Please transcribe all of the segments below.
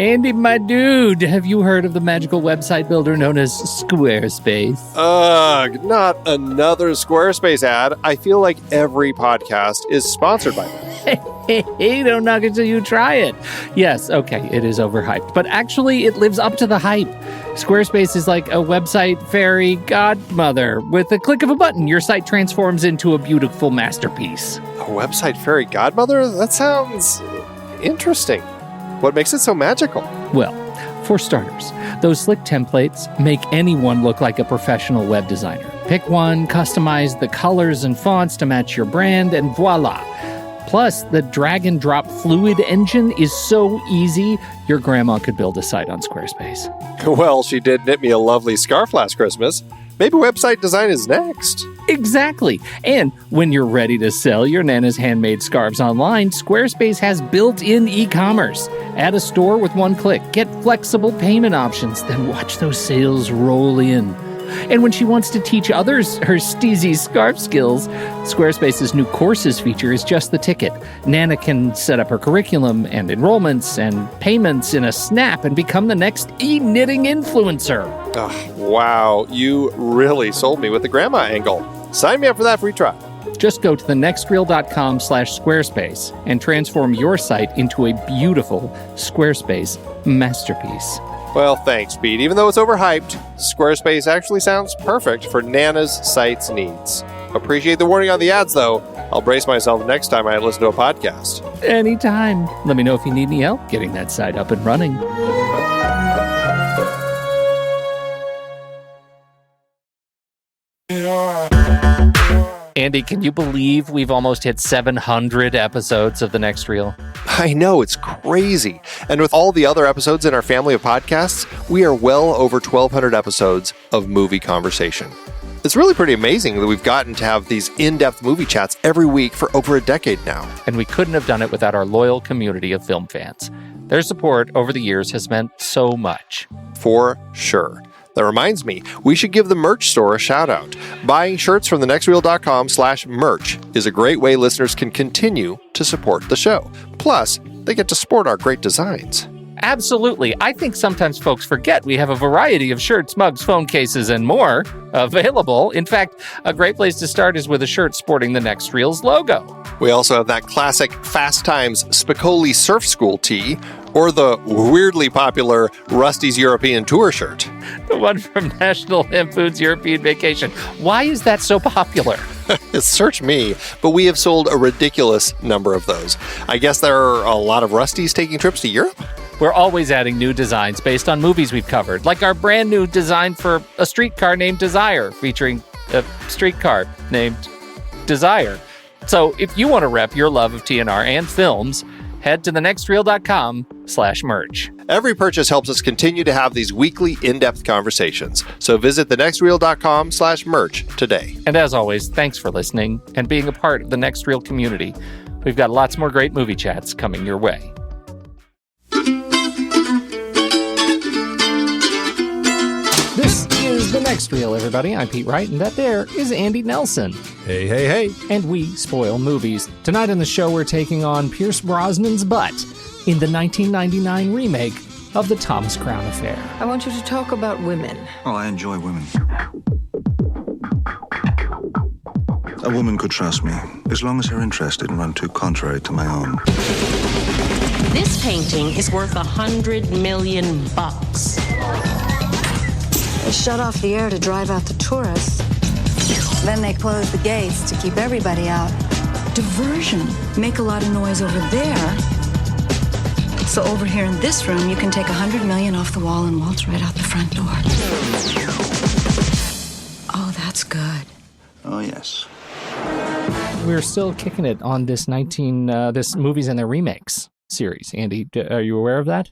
Andy, my dude, have you heard of the magical website builder known as Squarespace? Ugh, not another Squarespace ad. I feel like every podcast is sponsored by them. Hey, don't knock it till you try it. Yes, okay, it is overhyped, but actually it lives up to the hype. Squarespace is like a website fairy godmother. With a click of a button, your site transforms into a beautiful masterpiece. A website fairy godmother? That sounds interesting. What makes it so magical? Well, for starters, those slick templates make anyone look like a professional web designer. Pick one, customize the colors and fonts to match your brand, and voila. Plus, the drag and drop fluid engine is so easy, your grandma could build a site on Squarespace. Well, she did knit me a lovely scarf last Christmas. Maybe website design is next. Exactly. And when you're ready to sell your Nana's handmade scarves online, Squarespace has built-in e-commerce. Add a store with one click. Get flexible payment options. Then watch those sales roll in. And when she wants to teach others her steezy scarf skills, Squarespace's new courses feature is just the ticket. Nana can set up her curriculum and enrollments and payments in a snap and become the next e-knitting influencer. Oh, wow, you really sold me with the grandma angle. Sign me up for that free trial. Just go to thenextreel.com/Squarespace and transform your site into a beautiful Squarespace masterpiece. Well, thanks, Pete. Even though it's overhyped, Squarespace actually sounds perfect for Nana's site's needs. Appreciate the warning on the ads, though. I'll brace myself next time I listen to a podcast. Anytime. Let me know if you need any help getting that site up and running. Andy, can you believe we've almost hit 700 episodes of The Next Reel? I know, it's crazy. And with all the other episodes in our family of podcasts, we are well over 1,200 episodes of movie conversation. It's really pretty amazing that we've gotten to have these in-depth movie chats every week for over a decade now. And we couldn't have done it without our loyal community of film fans. Their support over the years has meant so much. For sure. That reminds me, we should give the merch store a shout out. Buying shirts from thenextreel.com/merch is a great way listeners can continue to support the show. Plus, they get to sport our great designs. Absolutely. I think sometimes folks forget we have a variety of shirts, mugs, phone cases, and more available. In fact, a great place to start is with a shirt sporting the Next Reel's logo. We also have that classic Fast Times Spicoli Surf School tee, or the weirdly popular Rusty's European Tour shirt. The one from National Lampoon's European Vacation. Why is that so popular? Search me, but we have sold a ridiculous number of those. I guess there are a lot of Rustys taking trips to Europe? We're always adding new designs based on movies we've covered, like our brand new design for a streetcar named Desire, featuring a streetcar named Desire. So if you want to rep your love of TNR and films, head to thenextreel.com/merch. Every purchase helps us continue to have these weekly in-depth conversations. So visit thenextreel.com/merch today. And as always, thanks for listening and being a part of the Next Reel community. We've got lots more great movie chats coming your way. This is The Next Reel, everybody. I'm Pete Wright, and that there is Andy Nelson. Hey, hey, hey. And we spoil movies. Tonight on the show, we're taking on Pierce Brosnan's butt in the 1999 remake of The Thomas Crown Affair. I want you to talk about women. Oh, I enjoy women. A woman could trust me, as long as her interests didn't run too contrary to my own. This painting is worth $100 million. They shut off the air to drive out the tourists. Then they close the gates to keep everybody out. Diversion. Make a lot of noise over there. So over here in this room, you can take $100 million off the wall and waltz right out the front door. Oh, that's good. Oh, yes. We're still kicking it on this this Movies and Their Remakes series. Andy, are you aware of that?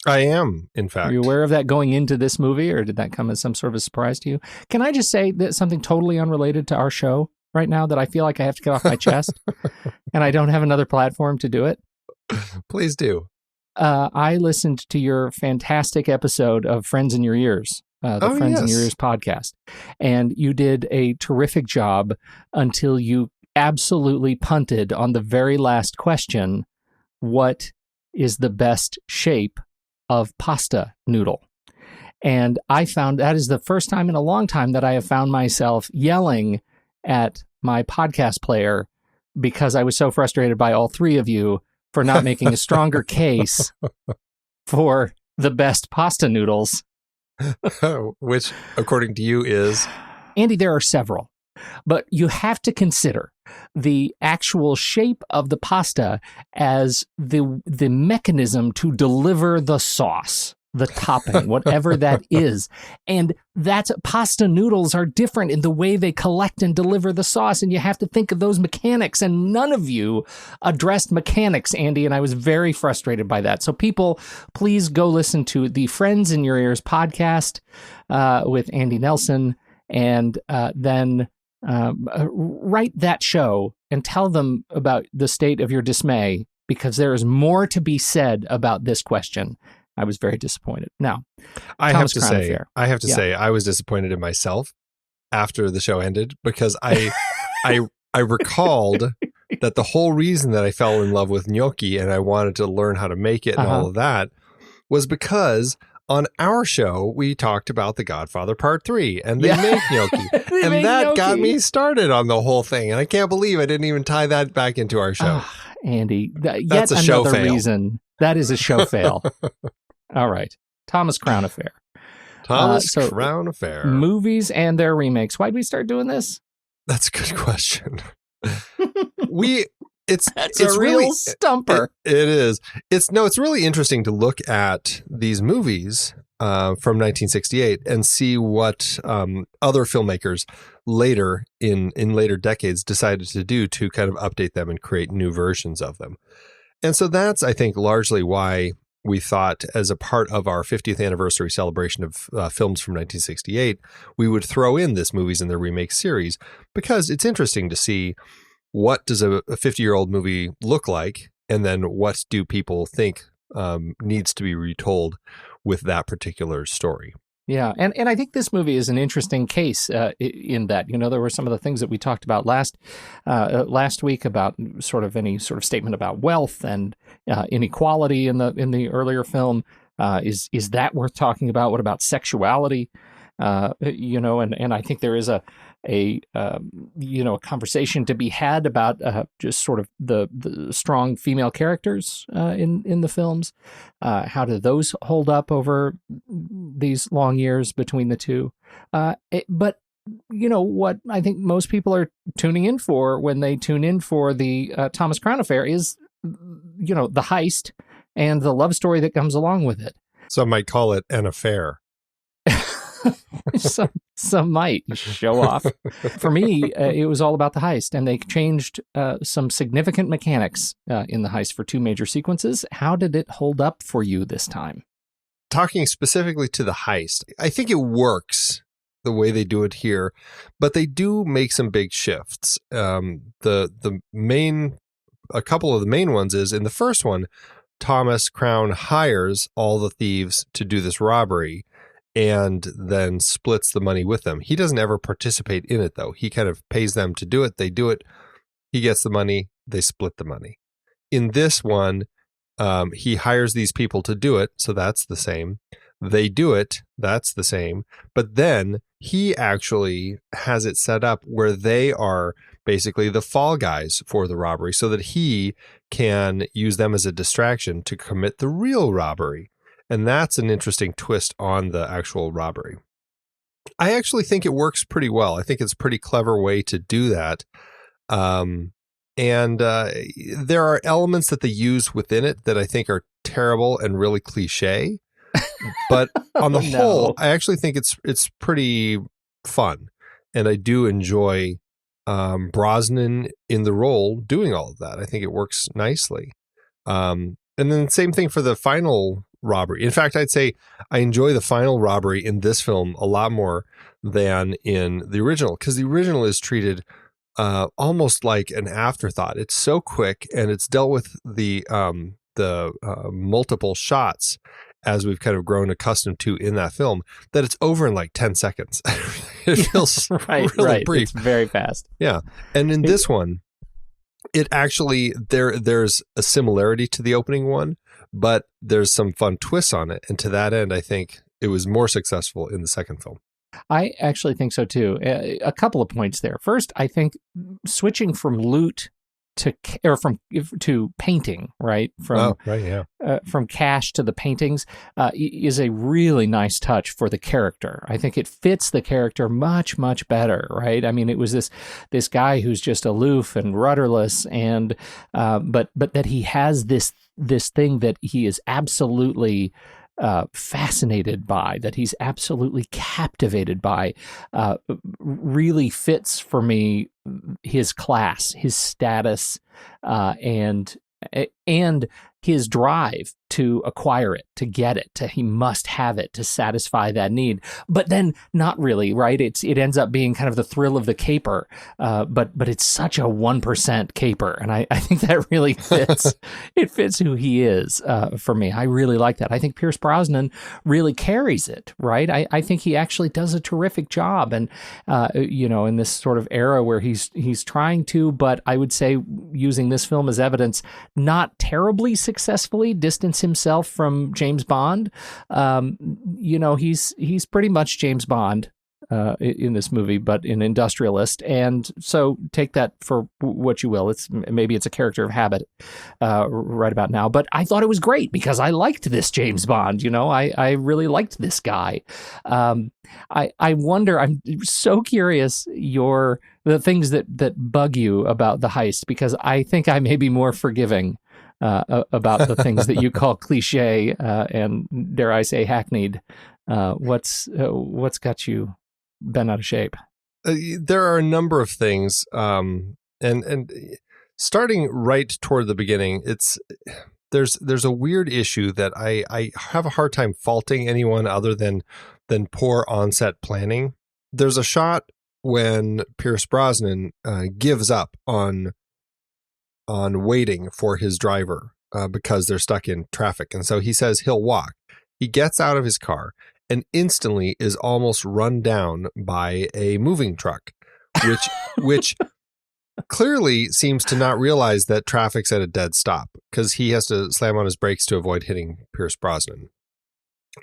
I am, in fact. Are you aware of that going into this movie, or did that come as some sort of a surprise to you? Can I just say that something totally unrelated to our show right now that I feel like I have to get off my chest, and I don't have another platform to do it? Please do. I listened to your fantastic episode of Friends in Your Ears, the Friends in Your Ears podcast, and you did a terrific job until you absolutely punted on the very last question: what is the best shape of pasta noodle. And I found that is the first time in a long time that I have found myself yelling at my podcast player because I was so frustrated by all three of you for not making a stronger case for the best pasta noodles. Which, according to you, is? Andy, there are several. But you have to consider the actual shape of the pasta as the mechanism to deliver the sauce, the topping, whatever that is. And that's pasta noodles are different in the way they collect and deliver the sauce. And you have to think of those mechanics. And none of you addressed mechanics, Andy. And I was very frustrated by that. So people, please go listen to the Friends in Your Ears podcast with Andy Nelson. And then write that show and tell them about the state of your dismay, because there is more to be said about this question. I was very disappointed. Now, I have to say, I was disappointed in myself after the show ended, because I recalled that the whole reason that I fell in love with gnocchi and I wanted to learn how to make it and all of that was because on our show, we talked about The Godfather Part 3, and they make gnocchi. And that got me started on the whole thing. And I can't believe I didn't even tie that back into our show. Andy, that's another reason. That is a show fail. All right. Thomas Crown Affair. Crown Affair. Movies and Their Remakes. Why'd we start doing this? That's a good question. It's a real really, stumper. It is. It's really interesting to look at these movies from 1968 and see what other filmmakers later in later decades decided to do to kind of update them and create new versions of them. And so that's, I think, largely why we thought, as a part of our 50th anniversary celebration of films from 1968, we would throw in this Movies and Their Remakes series, because it's interesting to see what does a 50-year-old movie look like, and then what do people think needs to be retold with that particular story. Yeah, and I think this movie is an interesting case in that, there were some of the things that we talked about last week about sort of any sort of statement about wealth and inequality in the earlier film. Is that worth talking about? What about sexuality? And I think there is a conversation to be had about just sort of the strong female characters in the films. How do those hold up over these long years between the two? But what I think most people are tuning in for when they tune in for the Thomas Crown Affair is, the heist and the love story that comes along with it. Some might call it an affair. Some might show off. For me, it was all about the heist, and they changed some significant mechanics in the heist for two major sequences. How did it hold up for you this time? Talking specifically to the heist, I think it works the way they do it here, but they do make some big shifts. A couple of the main ones is, in the first one, Thomas Crown hires all the thieves to do this robbery and then splits the money with them. He doesn't ever participate in it, though. He kind of pays them to do it. They do it. He gets the money. They split the money. In this one, he hires these people to do it. So that's the same. They do it. That's the same. But then he actually has it set up where they are basically the fall guys for the robbery, so that he can use them as a distraction to commit the real robbery. And that's an interesting twist on the actual robbery. I actually think it works pretty well. I think it's a pretty clever way to do that. And there are elements that they use within it that I think are terrible and really cliche. But on the whole, I actually think it's pretty fun. And I do enjoy Brosnan in the role doing all of that. I think it works nicely. And then same thing for the final robbery. In fact, I'd say I enjoy the final robbery in this film a lot more than in the original, because the original is treated almost like an afterthought. It's so quick, and it's dealt with the multiple shots, as we've kind of grown accustomed to in that film, that it's over in like 10 seconds. It feels really brief. It's very fast. Yeah. And in this one, it actually, there's a similarity to the opening one, but there's some fun twists on it. And to that end, I think it was more successful in the second film. I actually think so too. A couple of points there. First, I think switching from loot to painting, right? From cash to the paintings is a really nice touch for the character. I think it fits the character much, much better, right? I mean, it was this guy who's just aloof and rudderless, and but that he has this thing that he is absolutely fascinated by, that he's absolutely captivated by, really fits for me his class, his status, and his drive to acquire it, to get it, he must have it to satisfy that need. But then not really, right? It ends up being kind of the thrill of the caper, but it's such a 1% caper, and I think that really fits. It fits who he is for me. I really like that. I think Pierce Brosnan really carries it, right? I think he actually does a terrific job, and in this sort of era where he's trying to, but I would say, using this film as evidence, not terribly successfully distance himself from James Bond. He's pretty much James Bond in this movie, but an industrialist. And so take that for what you will. Maybe it's a character of habit right about now. But I thought it was great because I liked this James Bond. I really liked this guy. I wonder, I'm so curious the things that bug you about the heist, because I think I may be more forgiving about the things that you call cliche and, dare I say, hackneyed. What's got you bent out of shape? There are a number of things, and starting right toward the beginning, there's a weird issue that I have a hard time faulting anyone other than poor on-set planning. There's a shot when Pierce Brosnan gives up on waiting for his driver because they're stuck in traffic. And so he says he'll walk. He gets out of his car and instantly is almost run down by a moving truck, which clearly seems to not realize that traffic's at a dead stop, because he has to slam on his brakes to avoid hitting Pierce Brosnan.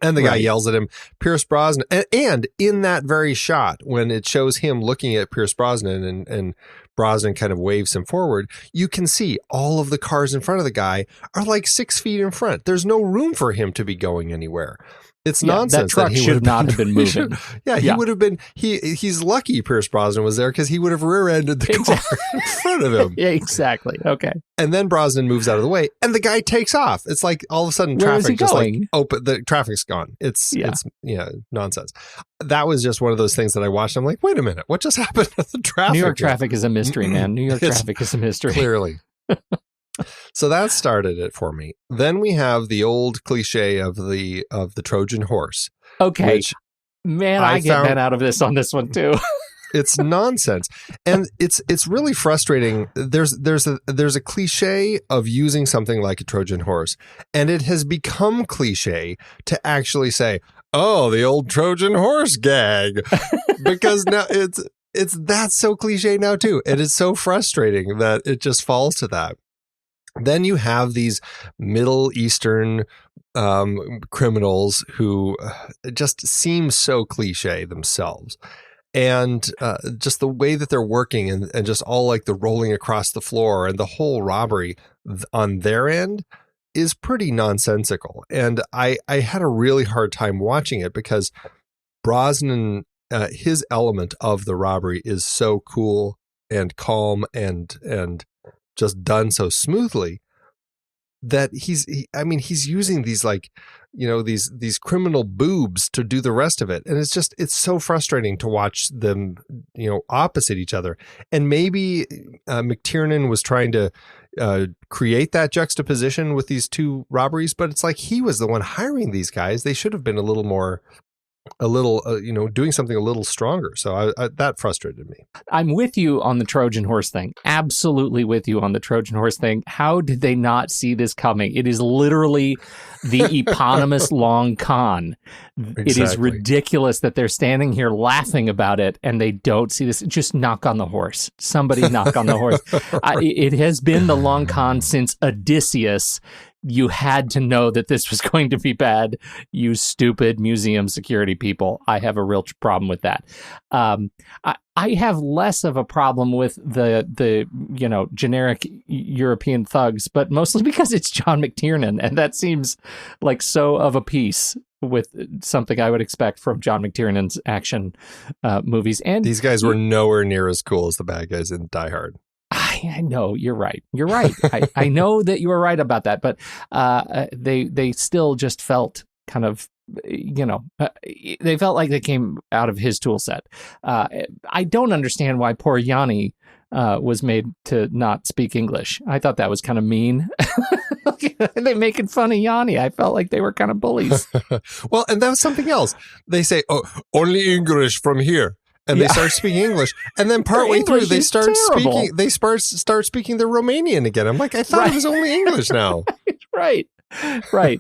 And the guy yells at him, Pierce Brosnan. And in that very shot, when it shows him looking at Pierce Brosnan and Brosnan kind of waves him forward, you can see all of the cars in front of the guy are like 6 feet in front. There's no room for him to be going anywhere. It's nonsense. That truck should not have been moving. He would have been. He's lucky Pierce Brosnan was there, because he would have rear-ended the car in front of him. Yeah, exactly. Okay. And then Brosnan moves out of the way, and the guy takes off. It's like all of a sudden traffic just like open. The traffic's gone. It's nonsense. That was just one of those things that I watched. I'm like, wait a minute, what just happened to the traffic? New York traffic is a mystery, man. New York traffic is a mystery. Clearly. So that started it for me. Then we have the old cliche of the Trojan horse. Okay, man, I get bent out of this on this one too. It's nonsense, and it's really frustrating. There's a cliche of using something like a Trojan horse, and it has become cliche to actually say, "Oh, the old Trojan horse gag," because now that's so cliche now too. It is so frustrating that it just falls to that. Then you have these Middle Eastern criminals who just seem so cliche themselves. And just the way that they're working and just all like the rolling across the floor and the whole robbery on their end is pretty nonsensical. And I had a really hard time watching it, because Brosnan, his element of the robbery is so cool and calm and just done so smoothly that he's using these these criminal boobs to do the rest of it. And it's so frustrating to watch them, opposite each other. And maybe McTiernan was trying to create that juxtaposition with these two robberies, but it's like he was the one hiring these guys. They should have been doing something a little stronger. So that frustrated me. I'm with you on the Trojan horse thing. Absolutely with you on the Trojan horse thing. How did they not see this coming? It is literally the eponymous long con. Exactly. It is ridiculous that they're standing here laughing about it and they don't see this. Just knock on the horse. Somebody knock on the horse. It has been the long con since Odysseus you had to know that this was going to be bad, you stupid museum security people. I have a real problem with that. I have less of a problem with the generic European thugs, but mostly because it's John McTiernan, and that seems like so of a piece with something I would expect from John McTiernan's action movies. And these guys were nowhere near as cool as the bad guys in Die Hard. I know, you're right. I know that you were right about that, but they still just felt kind of, they felt like they came out of his tool set. I don't understand why poor Yanni was made to not speak English. I thought that was kind of mean. They're making fun of Yanni. I felt like they were kind of bullies. Well, and that was something else. They say, "Oh, only English from here." And they start speaking English, and then partway through they start speaking. They start speaking the Romanian again. I'm like, I thought it was only English now. Right.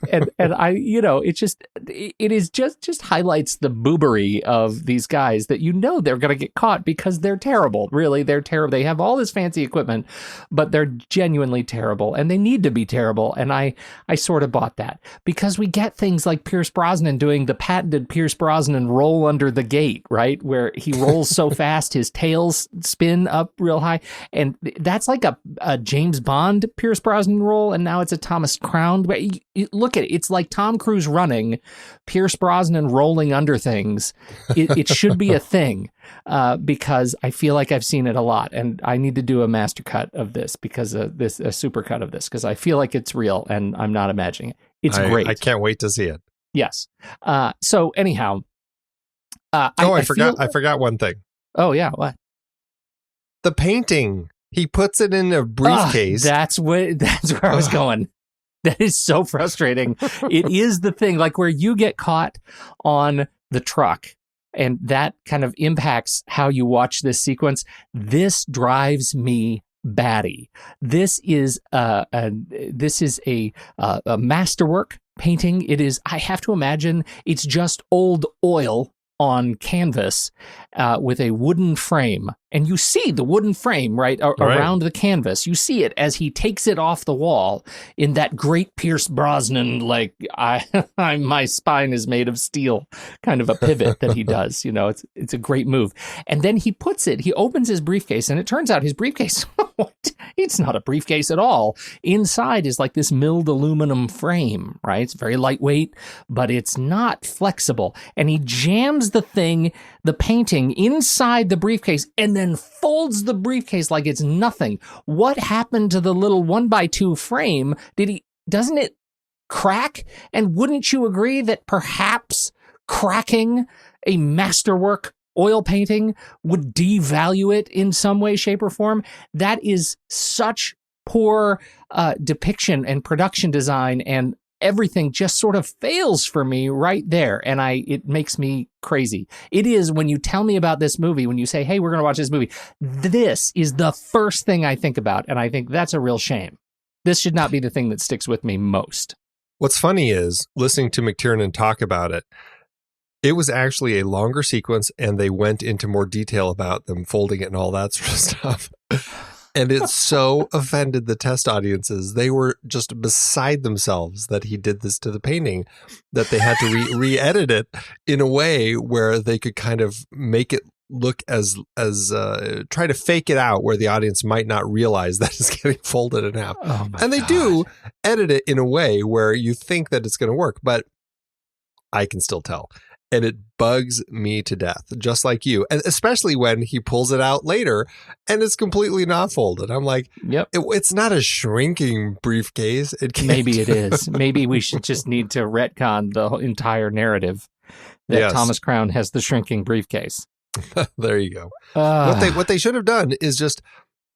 And I, it is just highlights the boobery of these guys that they're going to get caught because they're terrible. Really, they're terrible. They have all this fancy equipment, but they're genuinely terrible, and they need to be terrible. And I sort of bought that because we get things like Pierce Brosnan doing the patented Pierce Brosnan roll under the gate, right? Where he rolls so fast, his tails spin up real high. And that's like a James Bond Pierce Brosnan roll. And now it's a Thomas Crown. Look at it. It's like Tom Cruise running, Pierce Brosnan rolling under things. It should be a thing because I feel like I've seen it a lot, and I need to do a master cut of this because a super cut of this because I feel like it's real and I'm not imagining it. It's great. I can't wait to see it. Yes. So anyhow, I forgot one thing. Oh yeah, what? The painting. He puts it in a briefcase. That's where I was going. That is so frustrating. It is the thing, like where you get caught on the truck, and that kind of impacts how you watch this sequence. This drives me batty. This is a masterwork painting. It is. I have to imagine it's just old oil on canvas with a wooden frame. And you see the wooden frame, right, around the canvas. You see it as he takes it off the wall in that great Pierce Brosnan, like, my spine is made of steel kind of a pivot that he does. It's a great move. And then he opens his briefcase, and it turns out his briefcase, it's not a briefcase at all. Inside is like this milled aluminum frame, right? It's very lightweight, but it's not flexible. And he jams the painting inside the briefcase and then folds the briefcase like it's nothing. What happened to the little 1x2 frame? Doesn't it crack? And wouldn't you agree that perhaps cracking a masterwork oil painting would devalue it in some way, shape, or form? That is such poor depiction and production design, and everything just sort of fails for me right there. And it makes me crazy. It is when you tell me about this movie, when you say, hey, we're going to watch this movie, this is the first thing I think about. And I think that's a real shame. This should not be the thing that sticks with me most. What's funny is listening to McTiernan talk about it, it was actually a longer sequence, and they went into more detail about them folding it and all that sort of stuff. And it so offended the test audiences. They were just beside themselves that he did this to the painting, that they had to re-edit it in a way where they could kind of make it look as try to fake it out where the audience might not realize that it's getting folded in half. Oh and they do edit it in a way where you think that it's going to work, but I can still tell. And it bugs me to death, just like you. And especially when he pulls it out later and it's completely not folded. I'm like, yep, it's not a shrinking briefcase. Maybe it is. Maybe we should just need to retcon the entire narrative that Thomas Crown has the shrinking briefcase. There you go. What they should have done is just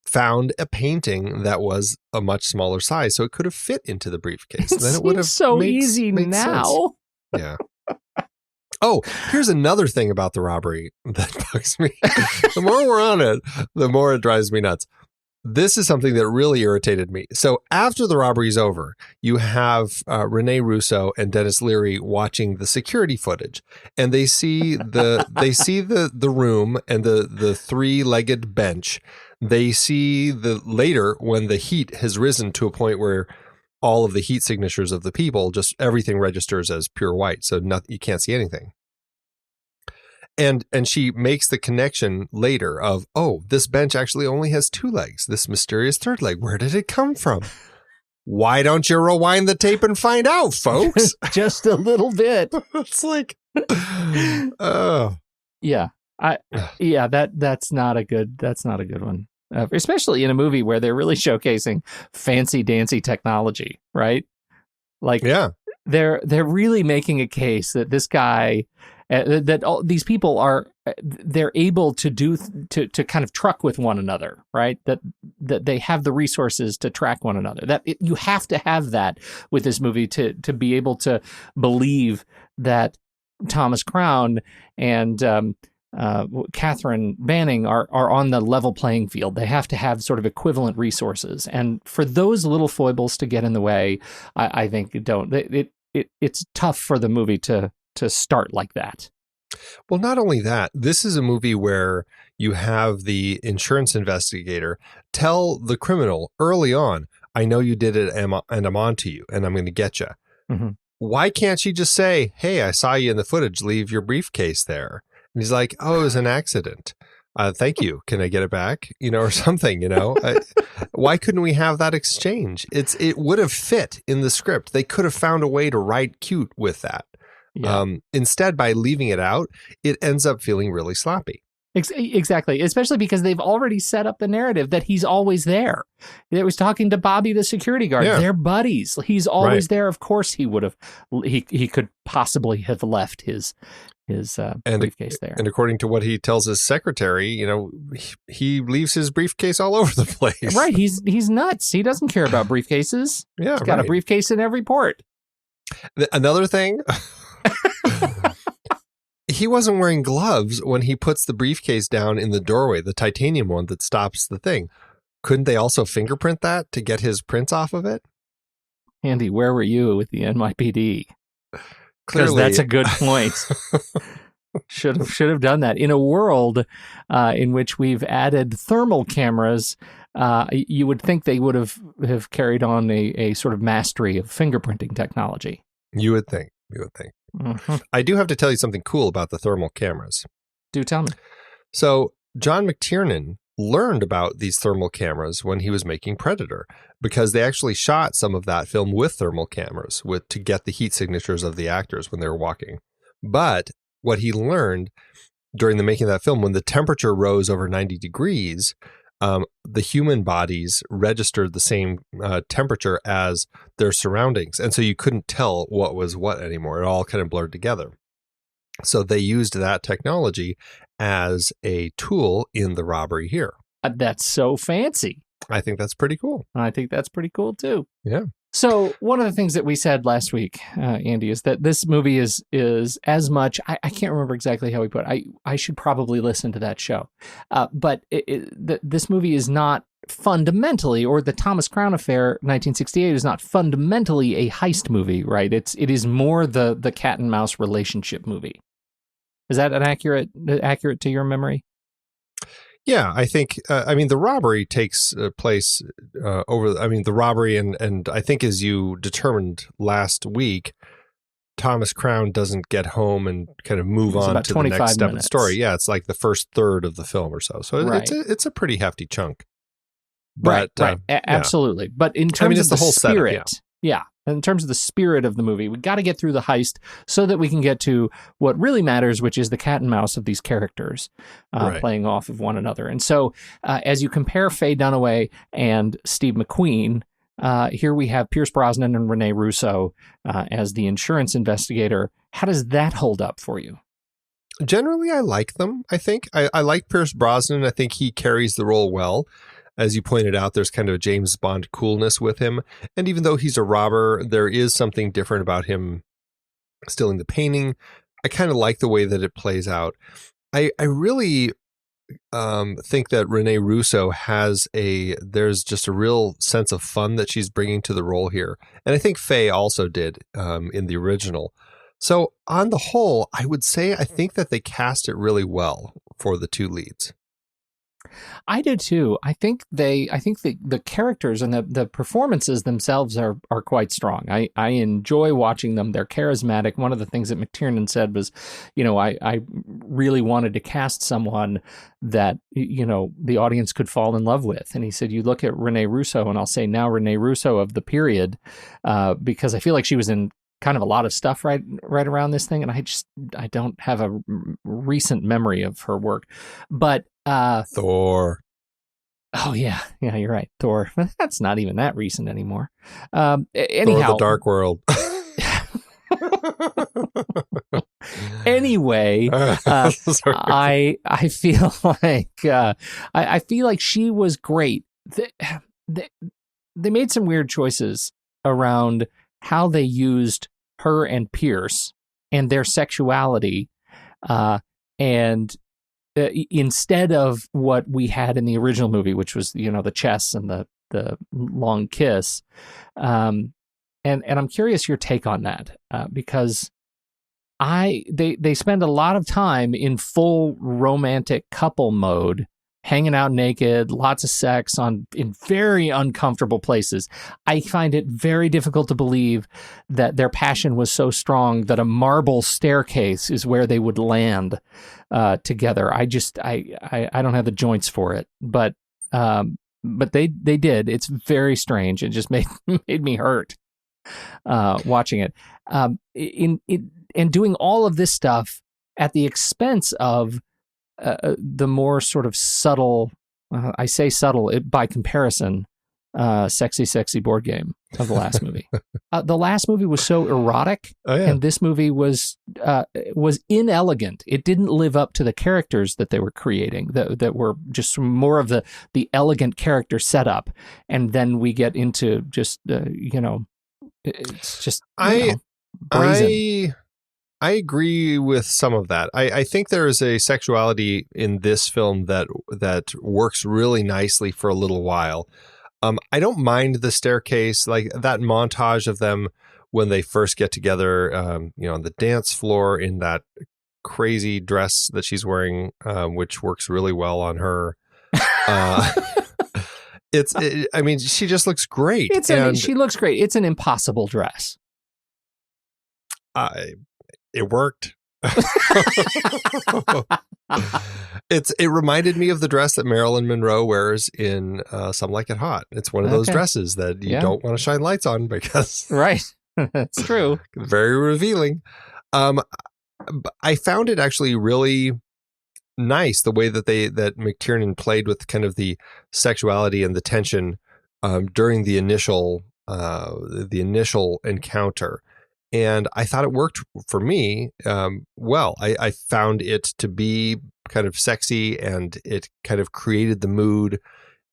found a painting that was a much smaller size so it could have fit into the briefcase. Then it would have so easy made now. Sense. Yeah. Oh, here's another thing about the robbery that bugs me. The more we're on it, the more it drives me nuts. This is something that really irritated me. So after the robbery's over, you have Rene Russo and Dennis Leary watching the security footage, and they see the room and the three-legged bench. They see later when the heat has risen to a point where all of the heat signatures of the people, just everything registers as pure white. So you can't see anything. And she makes the connection later of, oh, this bench actually only has 2 legs. This mysterious third leg, where did it come from? Why don't you rewind the tape and find out, folks? Just a little bit. It's like, oh. Yeah. That's not a good one. Especially in a movie where they're really showcasing fancy dancy technology, right? Like, yeah, they're really making a case that this guy, that all these people they're able to kind of truck with one another, right? That they have the resources to track one another. You have to have that with this movie to be able to believe that Thomas Crown and Catherine Banning are on the level playing field. They have to have sort of equivalent resources, and for those little foibles to get in the way, I think it's tough for the movie to start like that. Well, not only that, this is a movie where you have the insurance investigator tell the criminal early on, I know you did it and I'm on to you and I'm going to get you. Mm-hmm. Why can't she just say, hey, I saw you in the footage, leave your briefcase there? And he's like, oh, it was an accident. Thank you. Can I get it back? Or something, Why couldn't we have that exchange? It would have fit in the script. They could have found a way to write cute with that. Yeah. Instead, by leaving it out, it ends up feeling really sloppy. Exactly, especially because they've already set up the narrative that he's always there. It was talking to Bobby, the security guard. Yeah. They're buddies. He's always there. Of course, he would have. He could possibly have left his briefcase there. And according to what he tells his secretary, he leaves his briefcase all over the place. Right. He's nuts. He doesn't care about briefcases. Yeah, he's got a briefcase in every port. Another thing. He wasn't wearing gloves when he puts the briefcase down in the doorway, the titanium one that stops the thing. Couldn't they also fingerprint that to get his prints off of it? Andy, where were you with the NYPD? Clearly, because that's a good point. Should have done that. In a world in which we've added thermal cameras, you would think they would have carried on a sort of mastery of fingerprinting technology. You would think. Mm-hmm. I do have to tell you something cool about the thermal cameras. Do tell me. So John McTiernan learned about these thermal cameras when he was making Predator, because they actually shot some of that film with thermal cameras to get the heat signatures of the actors when they were walking. But what he learned during the making of that film, when the temperature rose over 90 degrees, the human bodies registered the same temperature as their surroundings. And so you couldn't tell what was what anymore. It all kind of blurred together. So they used that technology as a tool in the robbery here. That's so fancy. I think that's pretty cool. I think that's pretty cool too. Yeah. So one of the things that we said last week, Andy, is that this movie is as much, I can't remember exactly how we put it. I should probably listen to that show. But this movie is not fundamentally, or the Thomas Crown Affair 1968 is not fundamentally a heist movie, right? It is more the cat and mouse relationship movie. Is that accurate to your memory? Yeah, I think, the robbery takes place the robbery, and I think as you determined last week, Thomas Crown doesn't get home and kind of move on to the next step of the story. Yeah, it's like the first third of the film or so. So right. it's a pretty hefty chunk. But, right. Absolutely. Yeah. But in terms of the whole spirit, setup, yeah. In terms of the spirit of the movie, we got to get through the heist so that we can get to what really matters, which is the cat and mouse of these characters playing off of one another. And so as you compare Faye Dunaway and Steve McQueen, here we have Pierce Brosnan and Rene Russo as the insurance investigator. How does that hold up for you? Generally, I like them, I think. I like Pierce Brosnan. I think he carries the role well. As you pointed out, there's kind of a James Bond coolness with him. And even though he's a robber, there is something different about him stealing the painting. I kind of like the way that it plays out. I really think that Rene Russo there's just a real sense of fun that she's bringing to the role here. And I think Faye also did in the original. So on the whole, I would say I think that they cast it really well for the two leads. I do too. I think the characters and the performances themselves are quite strong. I enjoy watching them. They're charismatic. One of the things that McTiernan said was, I really wanted to cast someone that, the audience could fall in love with. And he said, you look at Rene Russo, and I'll say now Rene Russo of the period, because I feel like she was in kind of a lot of stuff right around this thing, and I don't have a recent memory of her work, but Thor. Oh yeah, you're right, Thor. That's not even that recent anymore. Thor: Anyhow, The Dark World. Anyway, I feel like I feel like she was great. They made some weird choices around how they used her and Pierce and their sexuality, and instead of what we had in the original movie, which was the chess and the long kiss, and I'm curious your take on that, because they spend a lot of time in full romantic couple mode, hanging out naked, lots of sex in very uncomfortable places. I find it very difficult to believe that their passion was so strong that a marble staircase is where they would land together. I don't have the joints for it, but they did. It's very strange. It just made me hurt watching it. And doing all of this stuff at the expense of the more sort of subtle, I say subtle by comparison, sexy board game of the last movie. The last movie was so erotic, and this movie was inelegant. It didn't live up to the characters that they were creating, that were just more of the elegant character setup. And then we get into just, it's just, brazen. I agree with some of that. I think there is a sexuality in this film that works really nicely for a little while. I don't mind the staircase, like that montage of them when they first get together, on the dance floor in that crazy dress that she's wearing, which works really well on her. She just looks great. She looks great. It's an impossible dress. It worked. It reminded me of the dress that Marilyn Monroe wears in Some Like It Hot. It's one of those dresses that you don't want to shine lights on because right. That's true. Very revealing. I found it actually really nice the way that McTiernan played with kind of the sexuality and the tension during the initial encounter. And I thought it worked for me well. I found it to be kind of sexy, and it kind of created the mood,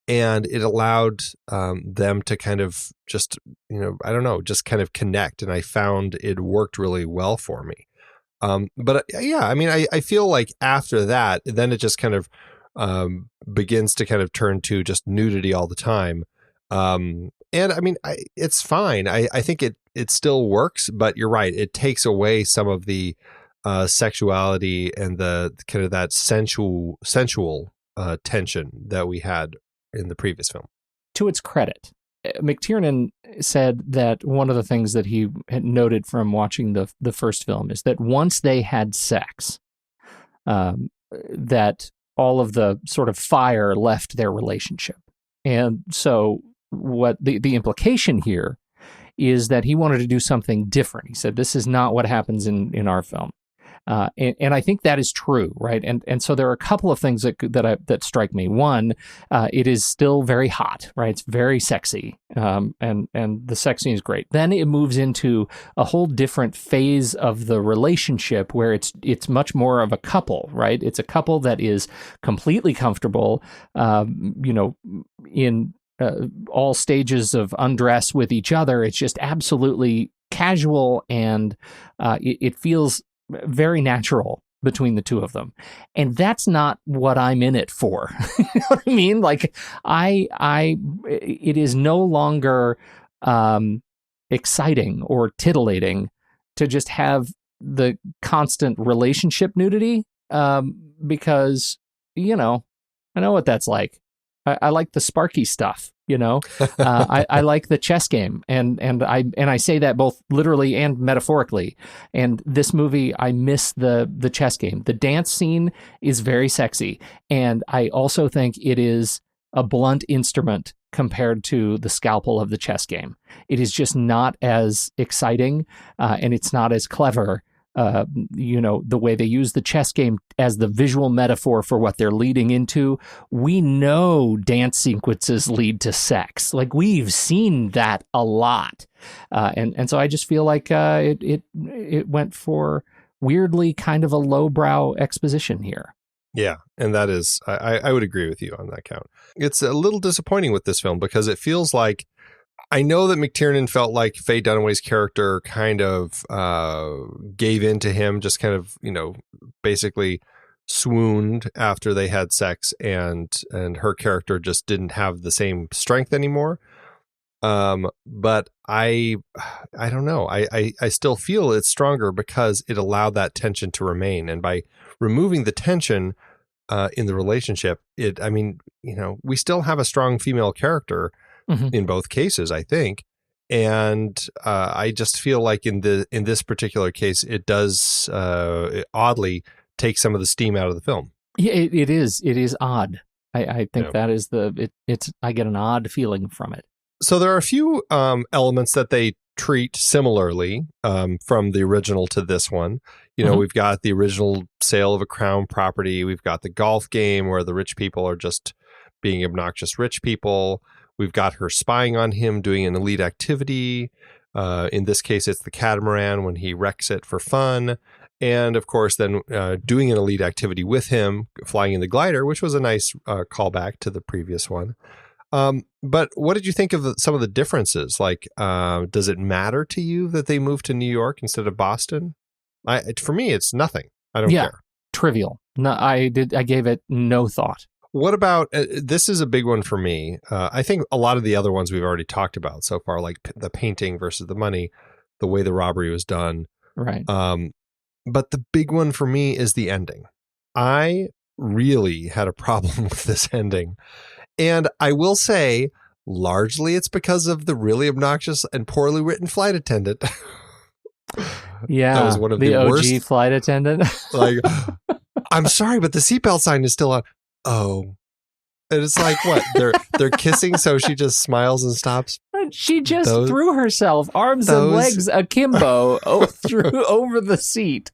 and it allowed them to kind of just, just kind of connect. And I found it worked really well for me. I feel like after that, then it just kind of begins to kind of turn to just nudity all the time. It's fine. I think it still works, but you're right. It takes away some of the sexuality and the kind of that sensual tension that we had in the previous film. To its credit, McTiernan said that one of the things that he had noted from watching the first film is that once they had sex, that all of the sort of fire left their relationship. And so what the implication here is that he wanted to do something different. He said, this is not what happens in our film. And I think that is true, right? And so there are a couple of things that strike me. One, it is still very hot, right? It's very sexy, and the sex scene is great. Then it moves into a whole different phase of the relationship where it's much more of a couple, right? It's a couple that is completely comfortable, in all stages of undress with each other. It's just absolutely casual, and it feels very natural between the two of them. And that's not what I'm in it for. You know what I mean? Like it is no longer exciting or titillating to just have the constant relationship nudity, because, I know what that's like. I like the sparky stuff, I like the chess game, and I say that both literally and metaphorically. And this movie, I miss the chess game. The dance scene is very sexy, and I also think it is a blunt instrument compared to the scalpel of the chess game. It is just not as exciting, and it's not as clever. The way they use the chess game as the visual metaphor for what they're leading into. We know dance sequences lead to sex. Like, we've seen that a lot. And so I just feel like it went for weirdly kind of a lowbrow exposition here. Yeah, and that is, I would agree with you on that count. It's a little disappointing with this film because it feels like, I know that McTiernan felt like Faye Dunaway's character kind of gave in to him, just kind of, basically swooned after they had sex, and her character just didn't have the same strength anymore. But I don't know. I still feel it's stronger because it allowed that tension to remain. And by removing the tension in the relationship, we still have a strong female character in both cases, I think. And I just feel like in this particular case, it does oddly take some of the steam out of the film. Yeah, it is odd. I think that is I get an odd feeling from it. So there are a few elements that they treat similarly from the original to this one. We've got the original sale of a crown property. We've got the golf game where the rich people are just being obnoxious rich people. We've got her spying on him, doing an elite activity. In this case, it's the catamaran when he wrecks it for fun. And of course, then doing an elite activity with him, flying in the glider, which was a nice callback to the previous one. But what did you think of some of the differences? Like, does it matter to you that they moved to New York instead of Boston? For me, it's nothing. I don't care. Trivial. No, I gave it no thought. What about, this is a big one for me. I think a lot of the other ones we've already talked about so far, like the painting versus the money, the way the robbery was done. Right. But the big one for me is the ending. I really had a problem with this ending. And I will say, largely it's because of the really obnoxious and poorly written flight attendant. Yeah, that was one of the OG worst flight attendant. Like, I'm sorry, but the seatbelt sign is still on. Oh, and it's like, what? They're kissing, so she just smiles and stops. She just threw herself, arms and legs akimbo, threw over the seat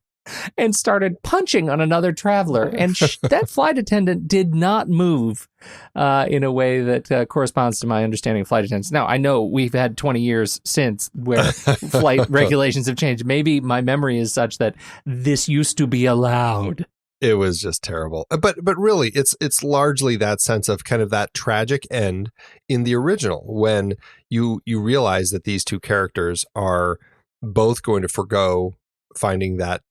and started punching on another traveler. And that flight attendant did not move in a way that corresponds to my understanding of flight attendants. Now, I know we've had 20 years since where flight regulations have changed. Maybe my memory is such that this used to be allowed. It was just terrible. But really, it's largely that sense of kind of that tragic end in the original when you realize that these two characters are both going to forgo finding that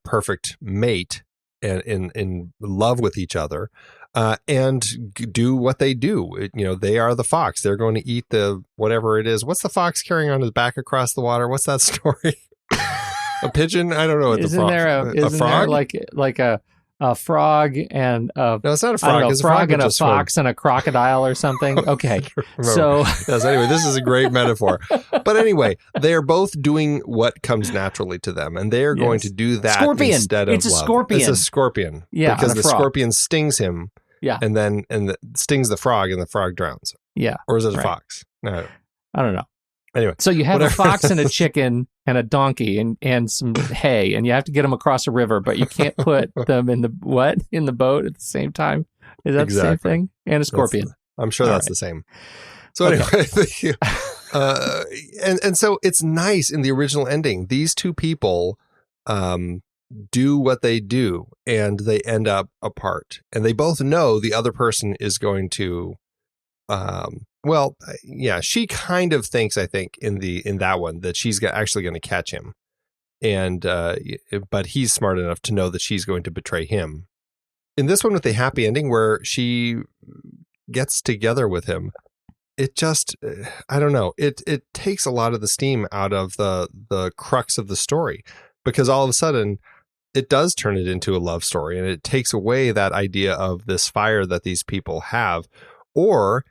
perfect mate and in love with each other and do what they do. They are the fox. They're going to eat the whatever it is. What's the fox carrying on his back across the water? What's that story? A pigeon? I don't know what isn't the frog. There a frog? There like a frog and no, it's not a frog. It's a frog and a fox and a crocodile or something. Okay, so yes. Anyway, this is a great metaphor. But anyway, they are both doing what comes naturally to them, and they are going to do that instead of It's a love. scorpion. It's a scorpion. Yeah, because the scorpion stings him. Yeah, and stings the frog, and the frog drowns. Yeah, or is it a fox? No, I don't know. Anyway, so you have a fox and a chicken and a donkey and some hay, and you have to get them across a river, but you can't put them in the boat at the same time. Is that the same thing? And a scorpion. I'm sure that's the same. So anyway, and so it's nice in the original ending. These two people do what they do, and they end up apart, and they both know the other person is going to. She kind of thinks, I think, in that one that she's actually going to catch him, and but he's smart enough to know that she's going to betray him. In this one with the happy ending where she gets together with him, it just I don't know. It takes a lot of the steam out of the crux of the story, because all of a sudden it does turn it into a love story, and it takes away that idea of this fire that these people have. Or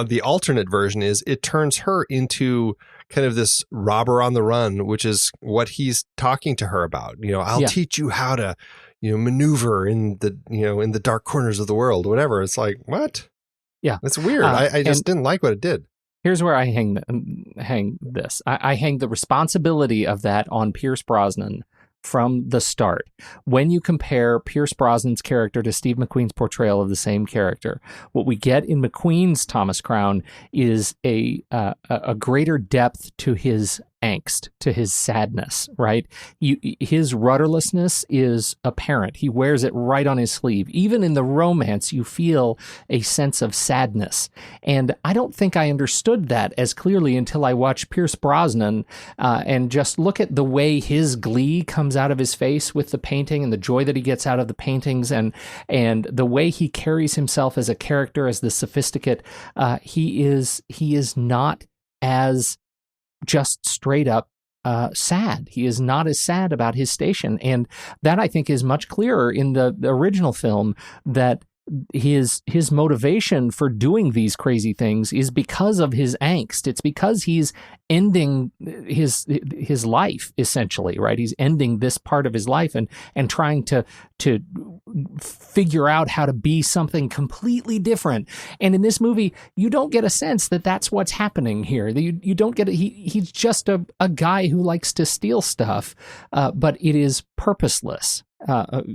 the alternate version is it turns her into kind of this robber on the run, which is what he's talking to her about. I'll teach you how to, maneuver in the dark corners of the world, whatever. It's like, what? Yeah. It's weird. I just didn't like what it did. Here's where I hang this. I hang the responsibility of that on Pierce Brosnan from the start. When you compare Pierce Brosnan's character to Steve McQueen's portrayal of the same character, what we get in McQueen's Thomas Crown is a greater depth to his angst, to his sadness, right? His rudderlessness is apparent. He wears it right on his sleeve. Even in the romance, you feel a sense of sadness. And I don't think I understood that as clearly until I watched Pierce Brosnan and just look at the way his glee comes out of his face with the painting and the joy that he gets out of the paintings and the way he carries himself as a character, as the sophisticate. He is not as just straight up sad. He is not as sad about his station. And that, I think, is much clearer in the original film, that his motivation for doing these crazy things is because of his angst. It's because he's ending his life, essentially, right? He's ending this part of his life and trying to figure out how to be something completely different. And in this movie, you don't get a sense that that's what's happening here. You don't get it. He's just a guy who likes to steal stuff, but it is purposeless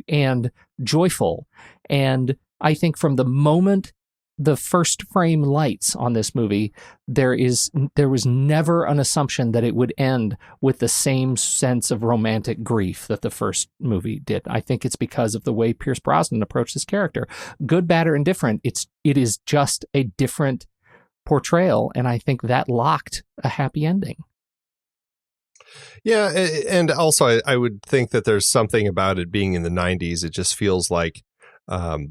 and joyful. And I think from the moment the first frame lights on this movie, there was never an assumption that it would end with the same sense of romantic grief that the first movie did. I think it's because of the way Pierce Brosnan approached this character. Good, bad, or indifferent, it is just a different portrayal, and I think that locked a happy ending. Yeah, and also I would think that there's something about it being in the 90s. It just feels like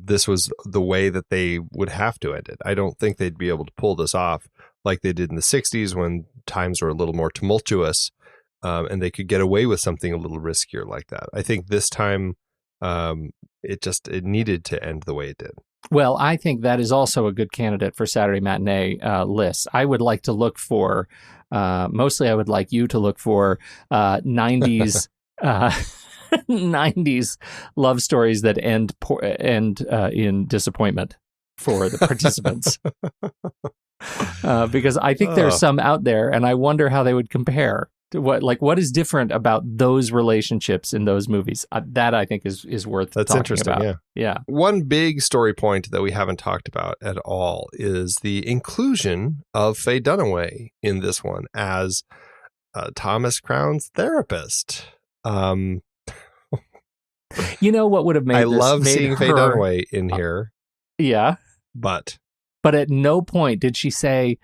this was the way that they would have to end it. I don't think they'd be able to pull this off like they did in the 60s when times were a little more tumultuous, and they could get away with something a little riskier like that. I think this time it needed to end the way it did. Well, I think that is also a good candidate for Saturday matinee lists. I would like to look for, mostly I would like you to look for 90s 90s love stories that end in disappointment for the participants. Because I think there's some out there, and I wonder how they would compare to what is different about those relationships in those movies. That I think is worth That's talking interesting, about. Yeah. One big story point that we haven't talked about at all is the inclusion of Faye Dunaway in this one as Thomas Crown's therapist. You know what would have made I love seeing Faye Dunaway in here. Yeah. But at no point did she say,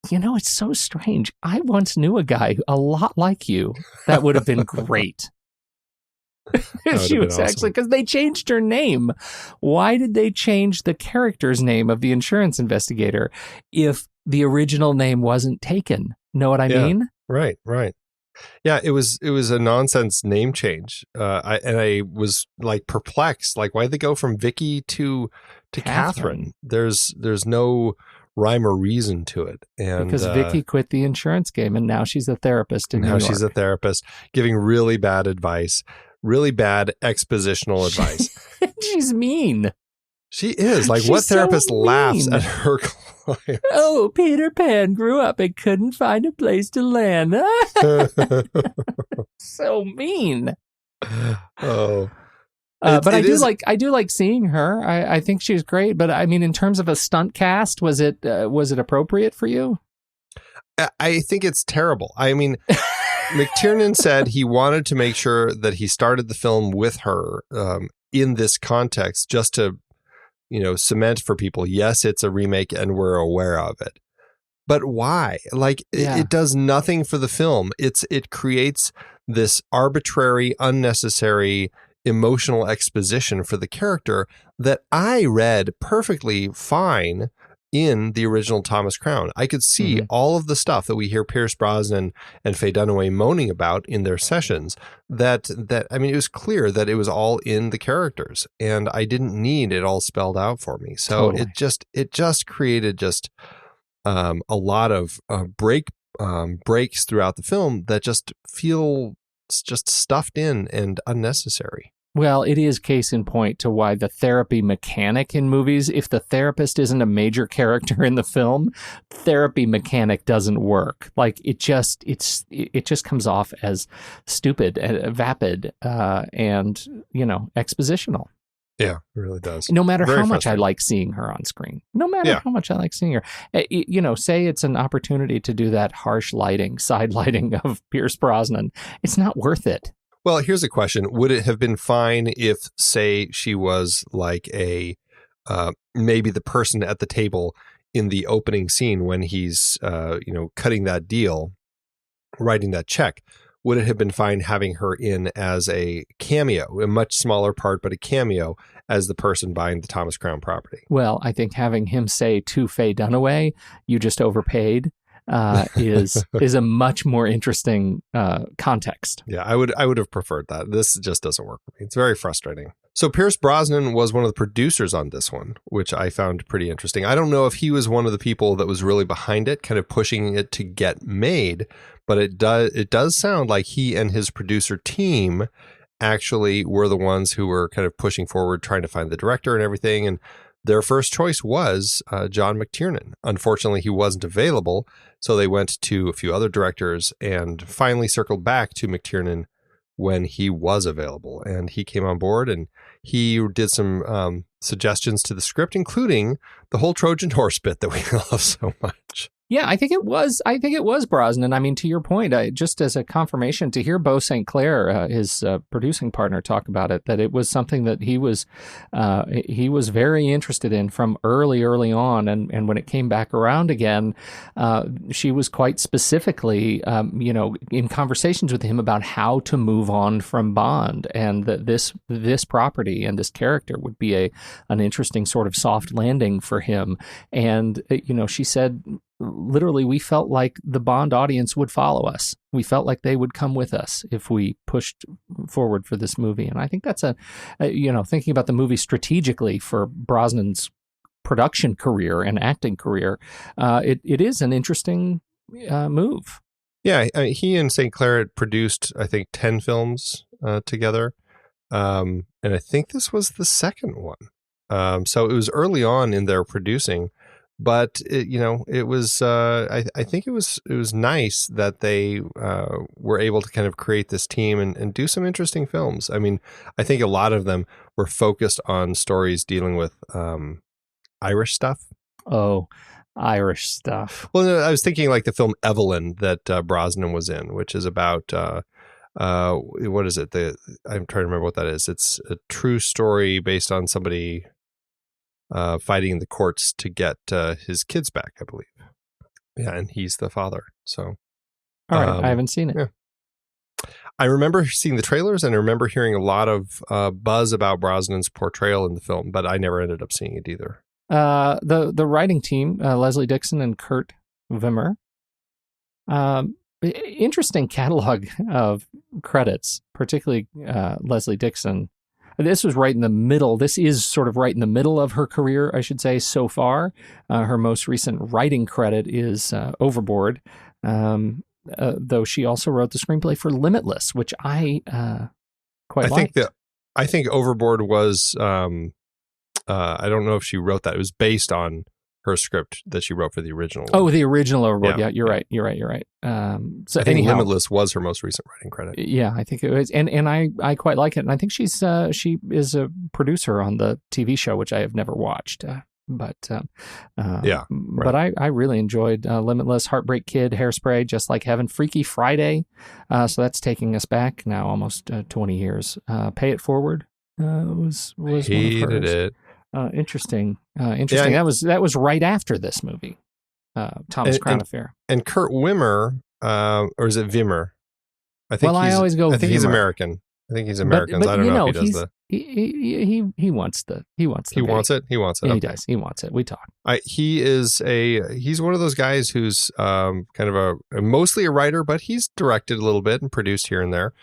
it's so strange. I once knew a guy a lot like you. That would have been great. She was awesome. Actually, because they changed her name. Why did they change the character's name of the insurance investigator if the original name wasn't taken? Know what I mean? Right. Yeah, it was a nonsense name change. I was like perplexed. Like, why'd they go from Vicky to Catherine? There's no rhyme or reason to it. And because Vicky quit the insurance game and now she's a therapist in New York. Now she's a therapist giving really bad advice, really bad expositional advice. She's mean. She is. Like, what therapist laughs at her clients? Oh, Peter Pan grew up and couldn't find a place to land. So mean. Oh. But I do like seeing her. I think she's great. But I mean, in terms of a stunt cast, was it appropriate for you? I think it's terrible. I mean, McTiernan said he wanted to make sure that he started the film with her in this context, just to cement for people, yes, it's a remake and we're aware of it. But why? Like, it does nothing for the film. It creates this arbitrary, unnecessary emotional exposition for the character that I read perfectly fine in the original Thomas Crown. I could see all of the stuff that we hear Pierce Brosnan and Faye Dunaway moaning about in their sessions. That I mean, it was clear that it was all in the characters, and I didn't need it all spelled out for me. So Totally. it just created just a lot of breaks throughout the film that just feel just stuffed in and unnecessary. Well, it is case in point to why the therapy mechanic in movies, if the therapist isn't a major character in the film, therapy mechanic doesn't work. Like it just comes off as stupid, vapid, and expositional. Yeah, it really does. No matter Very how much I frustrating. like seeing her on screen. No matter how much I like seeing her. Say it's an opportunity to do that harsh lighting, side lighting of Pierce Brosnan. It's not worth it. Well, here's a question. Would it have been fine if, say, she was like maybe the person at the table in the opening scene when he's, cutting that deal, writing that check? Would it have been fine having her in as a cameo, a much smaller part, but a cameo as the person buying the Thomas Crown property? Well, I think having him say to Faye Dunaway, "You just overpaid," is a much more interesting context. Yeah, I would have preferred that. This just doesn't work for me. It's very frustrating. So Pierce Brosnan was one of the producers on this one, which I found pretty interesting. I don't know if he was one of the people that was really behind it, kind of pushing it to get made, but it does sound like he and his producer team actually were the ones who were kind of pushing forward, trying to find the director and everything. And their first choice was John McTiernan. Unfortunately, he wasn't available, so they went to a few other directors and finally circled back to McTiernan when he was available. And he came on board and he did some suggestions to the script, including the whole Trojan horse bit that we love so much. Yeah, I think it was Brosnan. I mean, to your point, just as a confirmation, to hear Beau St. Clair, his producing partner, talk about it, that it was something that he was very interested in from early on, and when it came back around again, she was quite specifically, in conversations with him about how to move on from Bond, and that this property and this character would be an interesting sort of soft landing for him. And she said, literally, we felt like the Bond audience would follow us. We felt like they would come with us if we pushed forward for this movie. And I think that's thinking about the movie strategically for Brosnan's production career and acting career, it is an interesting move. Yeah, he and St. Clair had produced, I think, 10 films together. And I think this was the second one. So it was early on in their producing. But it was. I think it was nice that they were able to kind of create this team and do some interesting films. I mean, I think a lot of them were focused on stories dealing with Irish stuff. Oh, Irish stuff. Well, no, I was thinking like the film Evelyn that Brosnan was in, which is about what is it? I'm trying to remember what that is. It's a true story based on somebody fighting in the courts to get his kids back, I believe. Yeah, and he's the father. So, all right, I haven't seen it. Yeah. I remember seeing the trailers, and I remember hearing a lot of buzz about Brosnan's portrayal in the film, but I never ended up seeing it either. The writing team, Leslie Dixon and Kurt Wimmer. Interesting catalog of credits, particularly Leslie Dixon. This was right in the middle. This is sort of right in the middle of her career, I should say, so far. Her most recent writing credit is Overboard, though she also wrote the screenplay for Limitless, which I quite liked. I think Overboard was, I don't know if she wrote that. It was based on her script that she wrote for the original. Oh, the original Overboard. Yeah, you're right. So I think Limitless was her most recent writing credit. Yeah, I think it was, and I quite like it, and I think she is a producer on the TV show, which I have never watched. But I really enjoyed Limitless, Heartbreak Kid, Hairspray, Just Like Heaven, Freaky Friday. So that's taking us back now almost 20 years. Pay It Forward was Hated one of hers. it. Interesting. Yeah, that was right after this movie, Thomas Crown Affair. And Kurt Wimmer, or is it Wimmer? I think I always go. I think he's Wimmer. American. I think he's Americans. I don't know if he does he wants the He wants it. He wants it. Yeah, okay. he does. He wants it. We talk. He's one of those guys who's kind of mostly a writer, but he's directed a little bit and produced here and there.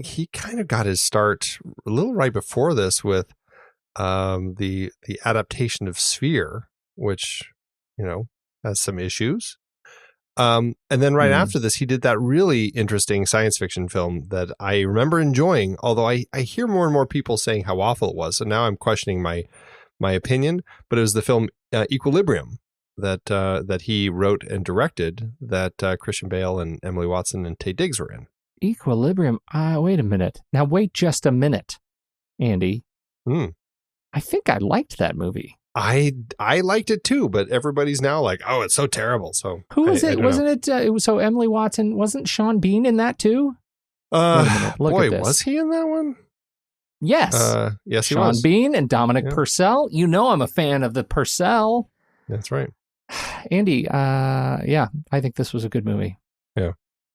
He kind of got his start a little right before this with the adaptation of Sphere, which has some issues. And then right after this, he did that really interesting science fiction film that I remember enjoying, although I hear more and more people saying how awful it was. So now I'm questioning my opinion, but it was the film Equilibrium that he wrote and directed that Christian Bale and Emily Watson and Taye Diggs were in. Equilibrium. Wait a minute. Now wait just a minute, Andy. I think I liked that movie. I liked it too, but everybody's now like, oh, it's so terrible. So who was it? Wasn't it? It was so Emily Watson. Wasn't Sean Bean in that too? Boy, was he in that one? Yes. Yes, he Sean was. Bean and Dominic Purcell. I'm a fan of the Purcell. That's right. Andy. Yeah, I think this was a good movie. Yeah.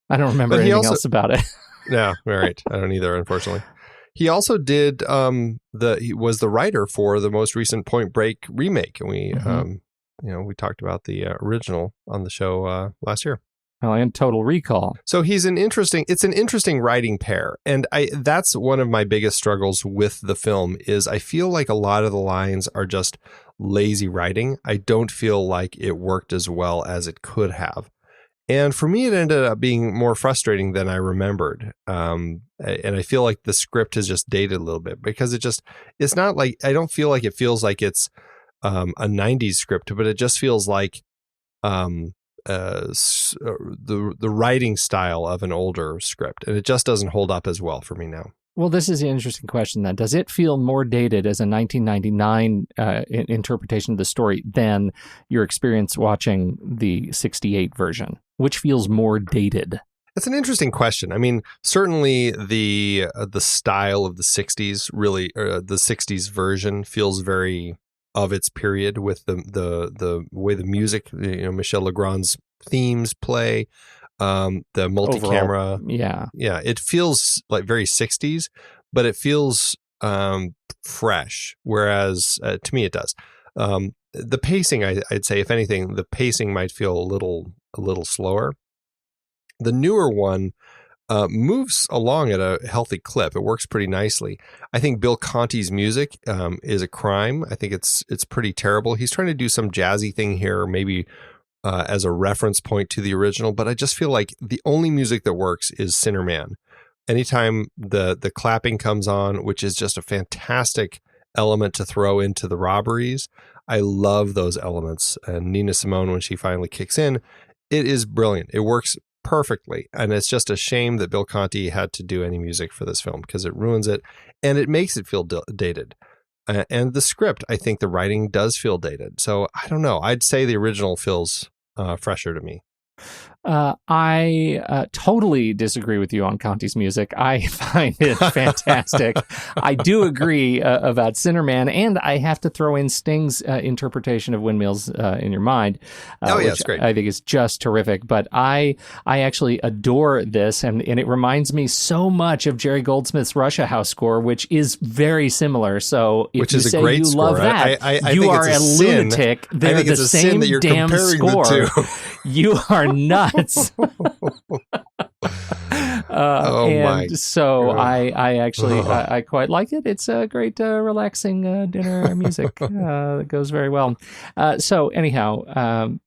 I don't remember anything else about it. Yeah, right. I don't either, unfortunately. He also did he was the writer for the most recent Point Break remake, and we we talked about the original on the show last year. Oh, and Total Recall. So it's an interesting writing pair, and that's one of my biggest struggles with the film is I feel like a lot of the lines are just lazy writing. I don't feel like it worked as well as it could have. And for me, it ended up being more frustrating than I remembered. And I feel like the script has just dated a little bit because it's not like, I don't feel like it feels like it's a 90s script, but it just feels like the writing style of an older script. And it just doesn't hold up as well for me now. Well, this is an interesting question then. Does it feel more dated as a 1999 interpretation of the story than your experience watching the 68 version? Which feels more dated? That's an interesting question. I mean, certainly the style of the 60s, really, the 60s version feels very of its period with the way the music, Michel Legrand's themes play. The multi-camera. Overall, yeah, it feels like very 60s, but it feels fresh, whereas to me it does. The pacing, I'd say, if anything, the pacing might feel a little slower. The newer one moves along at a healthy clip. It works pretty nicely. I think Bill Conti's music is a crime. I think it's pretty terrible. He's trying to do some jazzy thing here, maybe as a reference point to the original, but I just feel like the only music that works is Sinner Man. Anytime the clapping comes on, which is just a fantastic element to throw into the robberies, I love those elements. And Nina Simone, when she finally kicks in, it is brilliant. It works perfectly. And it's just a shame that Bill Conti had to do any music for this film because it ruins it and it makes it feel dated. And the script, I think the writing does feel dated. So I don't know. I'd say the original feels fresher to me. I totally disagree with you on Conti's music. I find it fantastic. I do agree about Sinner Man, and I have to throw in Sting's interpretation of Windmills in Your Mind, which it's great. I think is just terrific. But I actually adore this, and it reminds me so much of Jerry Goldsmith's Russia House score, which is very similar. So if you say you love that, you are a lunatic. They're the same damn score. You are nuts. So I actually I quite like it. It's a great relaxing dinner music that goes very well. So anyhow,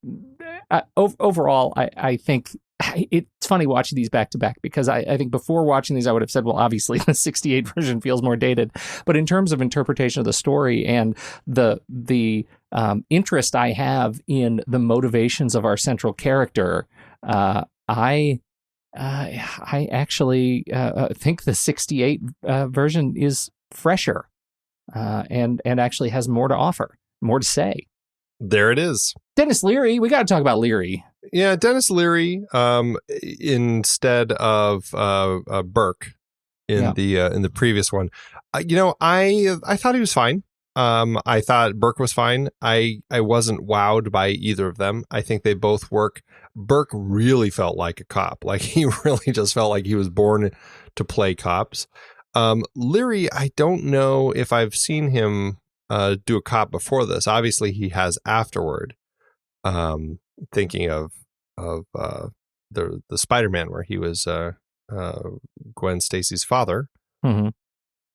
overall, I think it's funny watching these back to back because I think before watching these I would have said, well, obviously the 68 version feels more dated, but in terms of interpretation of the story and the interest I have in the motivations of our central character, I actually think the 68 version is fresher and actually has more to offer, more to say. There it is. Dennis Leary. We got to talk about Leary. Yeah, Dennis Leary instead of Burke in the previous one. I thought he was fine. I thought Burke was fine. I wasn't wowed by either of them. I think they both work. Burke really felt like a cop. Like he really just felt like he was born to play cops. Leary, I don't know if I've seen him do a cop before this. Obviously, he has afterward. Thinking of the Spider-Man where he was Gwen Stacy's father. Mm-hmm.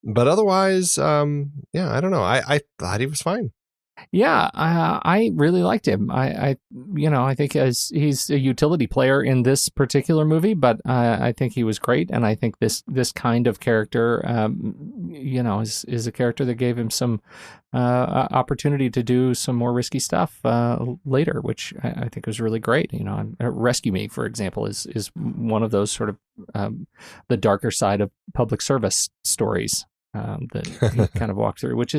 But otherwise, I don't know. I thought he was fine. Yeah, I really liked him. I think he's a utility player in this particular movie, but I think he was great, and I think this kind of character, is a character that gave him some opportunity to do some more risky stuff later, which I think was really great. Rescue Me, for example, is one of those sort of the darker side of public service stories. That he kind of walked through, which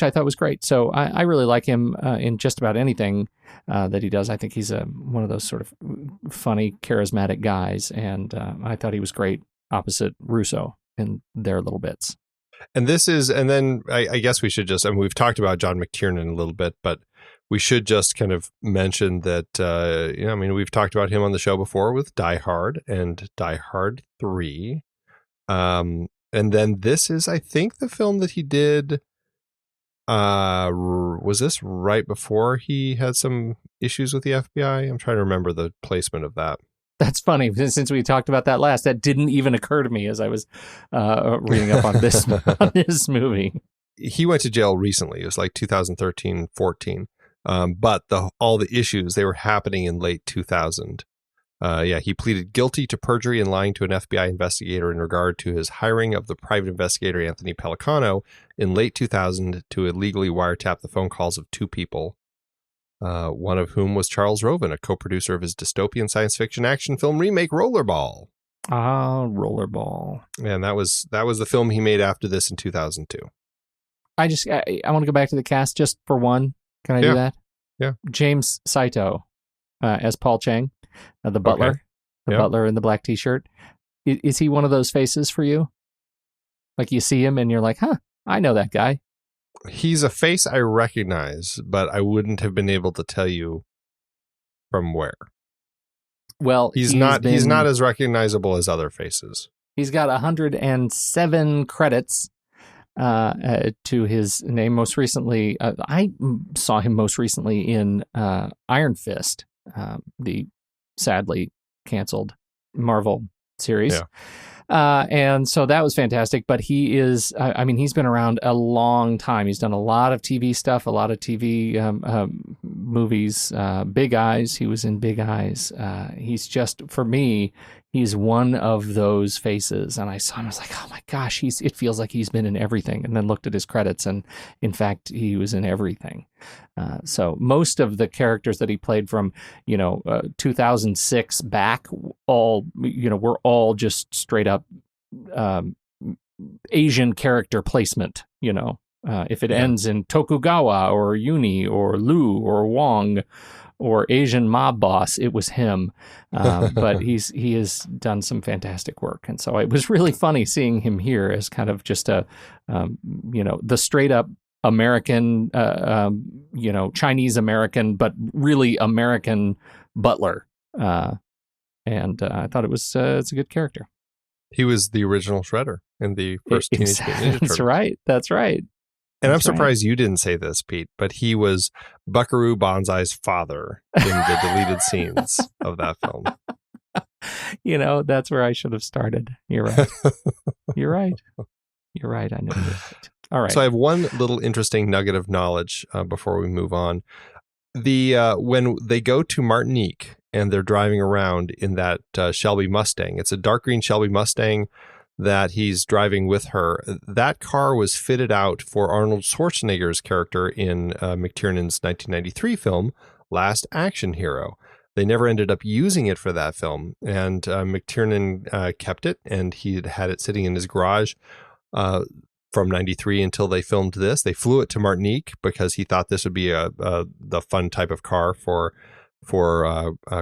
I thought was great. So I really like him in just about anything that he does. I think he's one of those sort of funny, charismatic guys, and I thought he was great opposite Russo in their little bits. And then I guess we should just, we've talked about John McTiernan a little bit, but we should just kind of mention that, we've talked about him on the show before with Die Hard and Die Hard 3. And then this is, I think, the film that he did. Was this right before he had some issues with the FBI? I'm trying to remember the placement of that. That's funny. Since we talked about that last, that didn't even occur to me as I was reading up on this on this movie. He went to jail recently. It was like 2013, 14. But all the issues, they were happening in late 2000. He pleaded guilty to perjury and lying to an FBI investigator in regard to his hiring of the private investigator Anthony Pellicano in late 2000 to illegally wiretap the phone calls of two people, one of whom was Charles Roven, a co-producer of his dystopian science fiction action film remake Rollerball. Rollerball. And that was the film he made after this in 2002. I want to go back to the cast just for one. Can I do that? Yeah. James Saito as Paul Chang. The butler, butler in the black T-shirt. Is he one of those faces for you? Like you see him and you're like, huh, I know that guy. He's a face I recognize, but I wouldn't have been able to tell you from where. Well, he's not as recognizable as other faces. He's got 107 credits to his name. Most recently, I saw him most recently in Iron Fist, the sadly canceled Marvel series. And so that was fantastic, but he is, he's been around a long time. He's done a lot of TV stuff, a lot of TV movies, Big Eyes. He was in Big Eyes. He's just, for me, he's one of those faces. And I saw him, I was like, oh my gosh, it feels like he's been in everything. And then looked at his credits, and in fact, he was in everything. So most of the characters that he played from, 2006 back, all, were all just straight up Asian character placement, if it ends in Tokugawa or Uni or Lu or Wong or Asian mob boss, it was him. But he has done some fantastic work. And so it was really funny seeing him here as kind of just the straight up American, Chinese American, but really American butler. And I thought it's a good character. He was the original Shredder in the first Teenage Mutant Ninja Turtles. That's right. And I'm surprised you didn't say this, Pete, but he was Buckaroo Banzai's father in the deleted scenes of that film. That's where I should have started. You're right. You're right. I know that. All right. So I have one little interesting nugget of knowledge before we move on. When they go to Martinique and they're driving around in that Shelby Mustang, it's a dark green Shelby Mustang that he's driving with her. That car was fitted out for Arnold Schwarzenegger's character in McTiernan's 1993 film, Last Action Hero. They never ended up using it for that film, and McTiernan kept it, and he had it sitting in his garage from 93 until they filmed this. They flew it to Martinique because he thought this would be the fun type of car for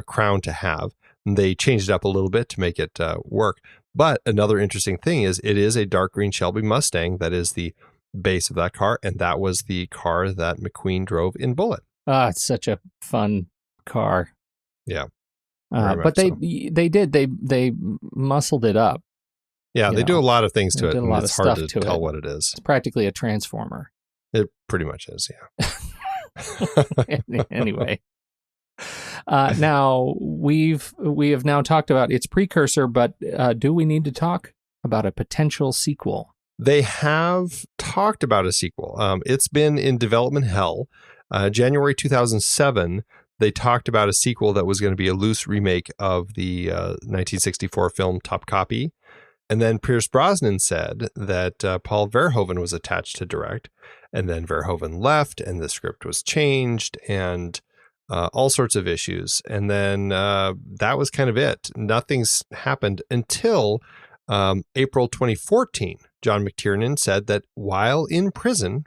Crown to have. And they changed it up a little bit to make it work. But another interesting thing is it is a dark green Shelby Mustang that is the base of that car, and that was the car that McQueen drove in Bullitt. It's such a fun car. Yeah. But they muscled it up. Yeah, they do a lot of things to it, and it's hard to tell what it is. It's practically a transformer. It pretty much is, yeah. Anyway. Now, we have now talked about its precursor, but do we need to talk about a potential sequel? They have talked about a sequel. It's been in development hell. January 2007, they talked about a sequel that was going to be a loose remake of the 1964 film Top Copy. And then Pierce Brosnan said that Paul Verhoeven was attached to direct. And then Verhoeven left, and the script was changed, and all sorts of issues. And then that was kind of it. Nothing's happened until April 2014. John McTiernan said that while in prison,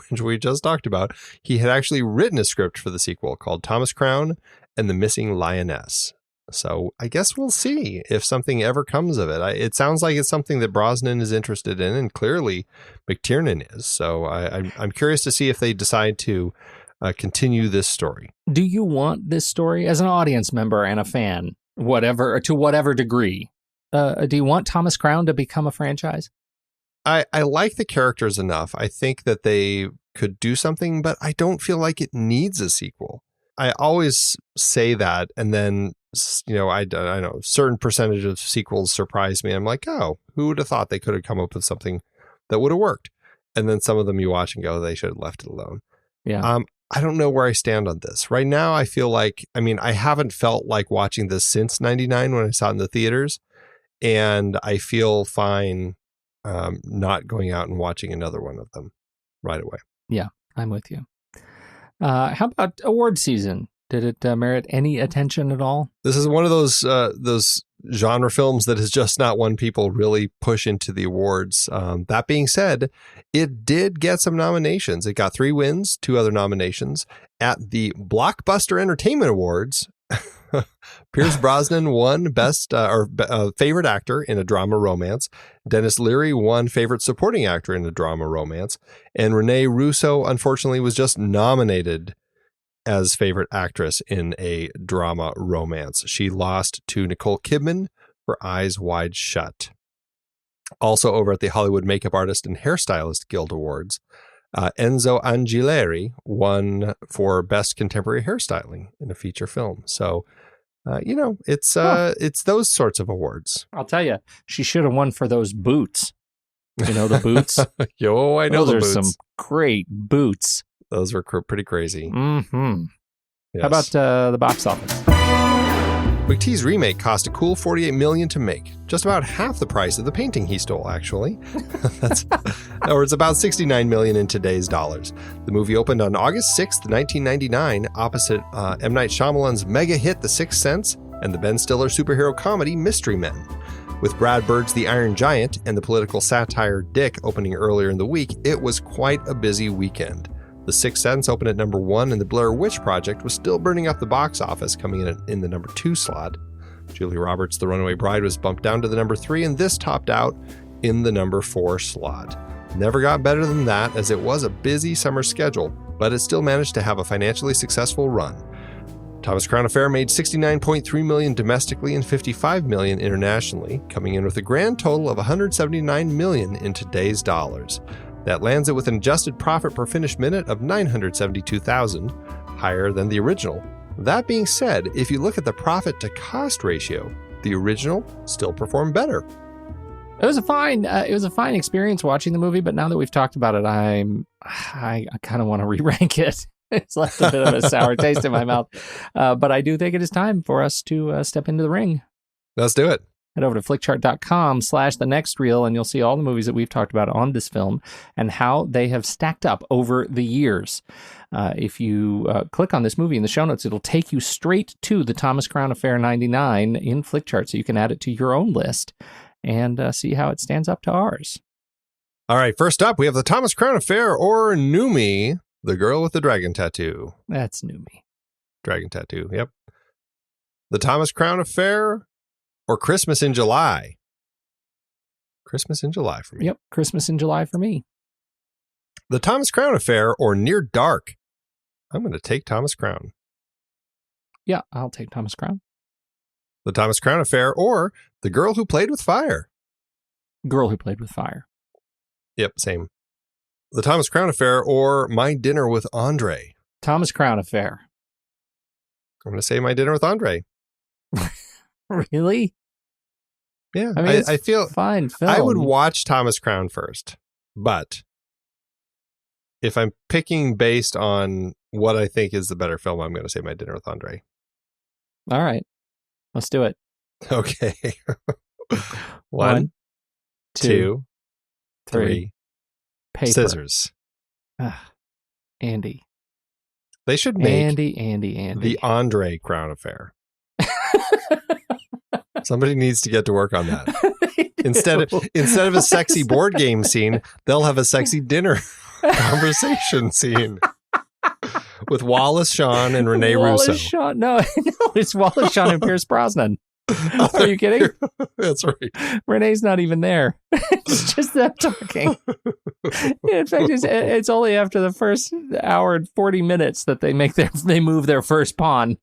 which we just talked about, he had actually written a script for the sequel called Thomas Crown and the Missing Lioness. So I guess we'll see if something ever comes of it. It sounds like it's something that Brosnan is interested in, and clearly McTiernan is. So I'm curious to see if they decide to continue this story. Do you want this story as an audience member and a fan, to whatever degree? Do you want Thomas Crown to become a franchise? I like the characters enough. I think that they could do something, but I don't feel like it needs a sequel. I always say that, and then, I know certain percentage of sequels surprise me. I'm like, oh, who would have thought they could have come up with something that would have worked? And then some of them you watch and go, they should have left it alone. Yeah. I don't know where I stand on this. Right now, I feel like, I haven't felt like watching this since 99 when I saw it in the theaters. And I feel fine not going out and watching another one of them right away. Yeah, I'm with you. How about award season? Did it merit any attention at all? This is one of those genre films that has just not won people really push into the awards. That being said, it did get some nominations. It got 3 wins, 2 other nominations at the Blockbuster Entertainment Awards. Pierce Brosnan won best favorite actor in a drama romance. Dennis Leary won favorite supporting actor in a drama romance, and Rene Russo unfortunately was just nominated as favorite actress in a drama romance. She lost to Nicole Kidman for Eyes Wide Shut. Also over at the Hollywood Makeup Artist and Hairstylist Guild Awards, Enzo Angileri won for Best Contemporary Hairstyling in a feature film. So, it's those sorts of awards. I'll tell you, she should have won for those boots. You know, the boots? Yo, I know those the boots. Are some great boots. Those were pretty crazy. Mm-hmm. Yes. How about the box office? McTee's remake cost a cool $48 million to make, just about half the price of the painting he stole, actually. It's about $69 million in today's dollars. The movie opened on August 6th, 1999, opposite M. Night Shyamalan's mega hit The Sixth Sense and the Ben Stiller superhero comedy Mystery Men. With Brad Bird's The Iron Giant and the political satire Dick opening earlier in the week, it was quite a busy weekend. The Sixth Sense opened at number 1, and The Blair Witch Project was still burning up the box office, coming in the number 2 slot. Julia Roberts' The Runaway Bride was bumped down to the number 3, and this topped out in the number 4 slot. Never got better than that, as it was a busy summer schedule, but it still managed to have a financially successful run. Thomas Crown Affair made $69.3 million domestically and $55 million internationally, coming in with a grand total of $179 million in today's dollars. That lands it with an adjusted profit per finished minute of $972,000, higher than the original. That being said, if you look at the profit to cost ratio, the original still performed better. It was a fine experience watching the movie, but now that we've talked about it, I kind of want to re-rank it. It's left a bit of a sour taste in my mouth, but I do think it is time for us to step into the ring. Let's do it. Head over to flickchart.com/thenextreel, and you'll see all the movies that we've talked about on this film and how they have stacked up over the years. If you click on this movie in the show notes, it'll take you straight to the Thomas Crown Affair 99 in Flickchart, so you can add it to your own list and see how it stands up to ours. All right, first up, we have the Thomas Crown Affair, or Numi, the girl with the dragon tattoo. That's Numi. Dragon tattoo, yep. The Thomas Crown Affair, or Christmas in July? Christmas in July for me. Yep, Christmas in July for me. The Thomas Crown Affair or Near Dark? I'm going to take Thomas Crown. Yeah, I'll take Thomas Crown. The Thomas Crown Affair or The Girl Who Played with Fire? Girl Who Played with Fire. Yep, same. The Thomas Crown Affair or My Dinner with Andre? Thomas Crown Affair. I'm going to say My Dinner with Andre. Really? Yeah, I mean, I feel fine film. I would watch Thomas Crown first, but if I'm picking based on what I think is the better film, I'm going to say My Dinner with Andre. All right, let's do it. Okay. One, two, three. Paper. Scissors. Andy. They should make Andy. the Andre Crown Affair. Somebody needs to get to work on that. Instead of a sexy board game scene, they'll have a sexy dinner conversation scene with Wallace Shawn and Rene Russo. Shawn, no, it's Wallace Shawn and Pierce Brosnan. Are you kidding? That's right. Renee's not even there. It's just them talking. In fact, it's only after the first hour and 40 minutes that they move their first pawn.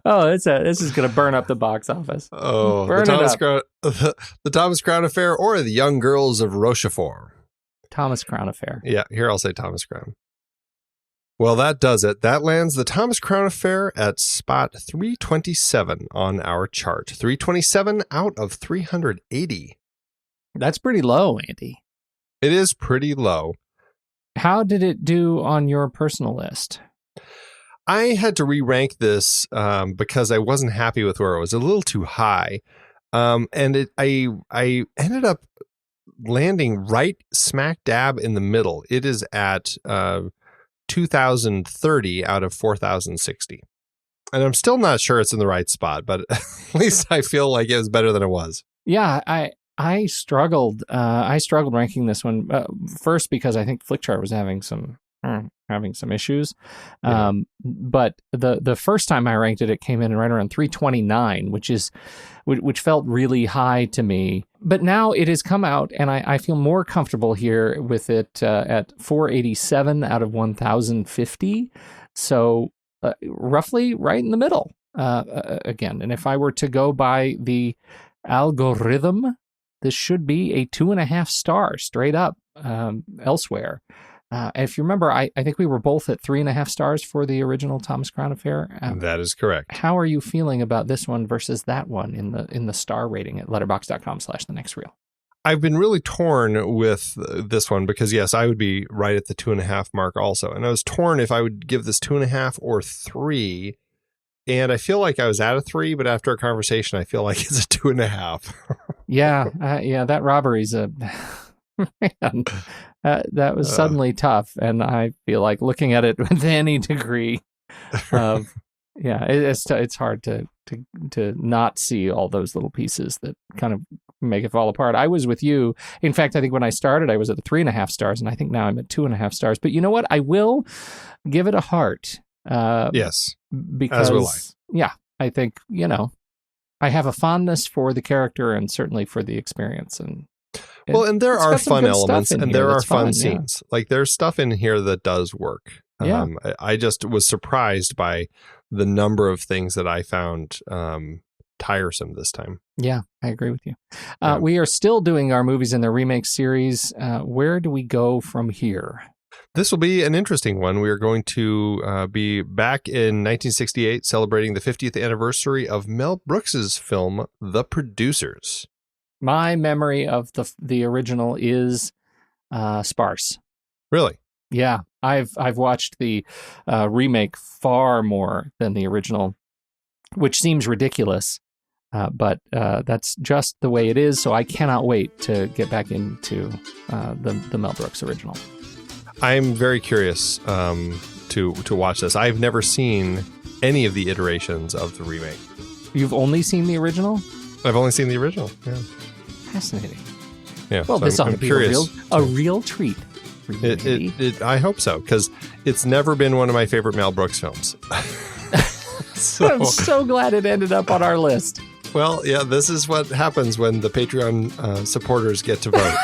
Oh, this is going to burn up the box office. Oh, burn the Thomas Crown Affair or The Young Girls of Rochefort? Thomas Crown Affair. Yeah, here I'll say Thomas Crown. Well, that does it. That lands the Thomas Crown Affair at spot 327 on our chart. 327 out of 380. That's pretty low, Andy. It is pretty low. How did it do on your personal list? I had to re-rank this because I wasn't happy with where it was. A little too high. And I ended up landing right smack dab in the middle. It is at 2,030 out of 4,060. And I'm still not sure it's in the right spot, but at least I feel like it was better than it was. Yeah, I struggled. I struggled ranking this one first because I think Flickchart was having some issues. Yeah. But the first time I ranked it, it came in right around 329, which felt really high to me. But now it has come out, and I feel more comfortable here with it at 487 out of 1,050. So roughly right in the middle again. And if I were to go by the algorithm, this should be a 2.5 star straight up elsewhere. If you remember, I think we were both at 3.5 stars for the original Thomas Crown Affair. That is correct. How are you feeling about this one versus that one in the star rating at letterboxd.com/thenextreel? I've been really torn with this one because, yes, I would be right at the 2.5 mark also. And I was torn if I would give this 2.5 or 3. And I feel like I was at a 3, but after a conversation, I feel like it's a 2.5. Yeah, that robbery's a... Man, that was suddenly tough, and I feel like looking at it with any degree of it's hard to not see all those little pieces that kind of make it fall apart. I was with you. In fact, I think when I started, I was at 3.5 stars, and I think now I'm at 2.5 stars. But you know what? I will give it a heart. Yes, because as will I. Yeah, I think I have a fondness for the character and certainly for the experience and. And there are fun elements and there are fun yeah. scenes. Like there's stuff in here that does work. Yeah. I just was surprised by the number of things that I found tiresome this time. Yeah, I agree with you. We are still doing our Movies and Their Remakes series. Where do we go from here? This will be an interesting one. We are going to be back in 1968 celebrating the 50th anniversary of Mel Brooks's film, The Producers. My memory of the original is sparse. Really? Yeah, I've watched the remake far more than the original, which seems ridiculous, but that's just the way it is. So I cannot wait to get back into the Mel Brooks original. I'm very curious to watch this. I've never seen any of the iterations of the remake. You've only seen the original? I've only seen the original. Yeah. Fascinating. Yeah. Well, so this ought to be a curious. real treat. I hope so, because it's never been one of my favorite Mel Brooks films. I'm so glad it ended up on our list. Well, yeah, this is what happens when the Patreon supporters get to vote.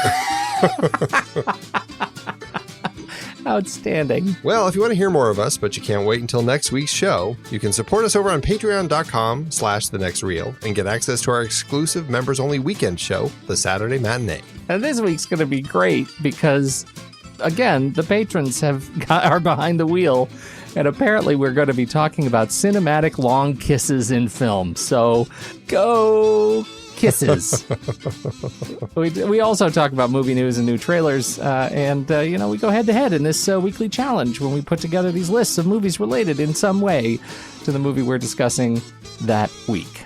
Outstanding. Well, if you want to hear more of us, but you can't wait until next week's show, you can support us over on patreon.com/thenextreel and get access to our exclusive members-only weekend show, The Saturday Matinee. And this week's going to be great because, again, the patrons are behind the wheel. And apparently we're going to be talking about cinematic long kisses in film. So go kisses. We also talk about movie news and new trailers. And we go head to head in this weekly challenge when we put together these lists of movies related in some way to the movie we're discussing that week.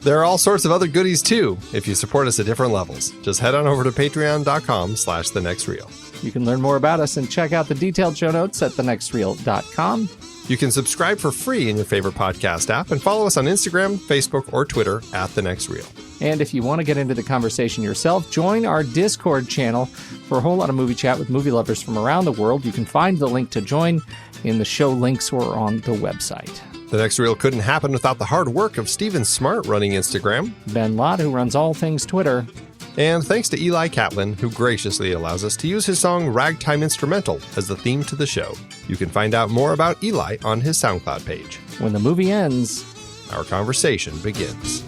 There are all sorts of other goodies too if you support us at different levels. Just head on over to patreon.com/thenextreel. You can learn more about us and check out the detailed show notes at thenextreel.com. You can subscribe for free in your favorite podcast app and follow us on Instagram, Facebook, or Twitter at The Next Reel. And if you want to get into the conversation yourself, join our Discord channel for a whole lot of movie chat with movie lovers from around the world. You can find the link to join in the show links or on the website. The Next Reel couldn't happen without the hard work of Steven Smart running Instagram, Ben Lott, who runs all things Twitter, and thanks to Eli Catlin, who graciously allows us to use his song Ragtime Instrumental as the theme to the show. You can find out more about Eli on his SoundCloud page. When the movie ends, our conversation begins.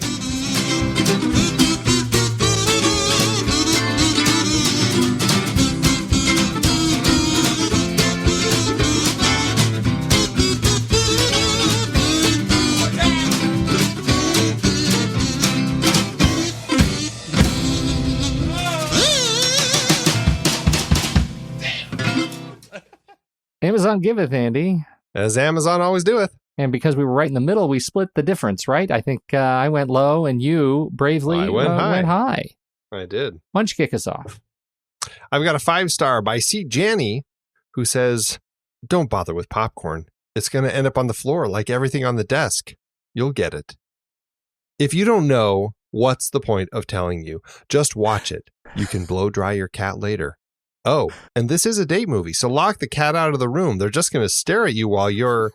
Amazon giveth, Andy. As Amazon always doeth. And because we were right in the middle, we split the difference, right? I think I went low and you bravely went high. I did. Why don't you kick us off? I've got a 5-star by C. Janny, who says, "Don't bother with popcorn. It's going to end up on the floor like everything on the desk. You'll get it. If you don't know, what's the point of telling you? Just watch it. You can blow dry your cat later. Oh, and this is a date movie, so lock the cat out of the room. They're just going to stare at you while you're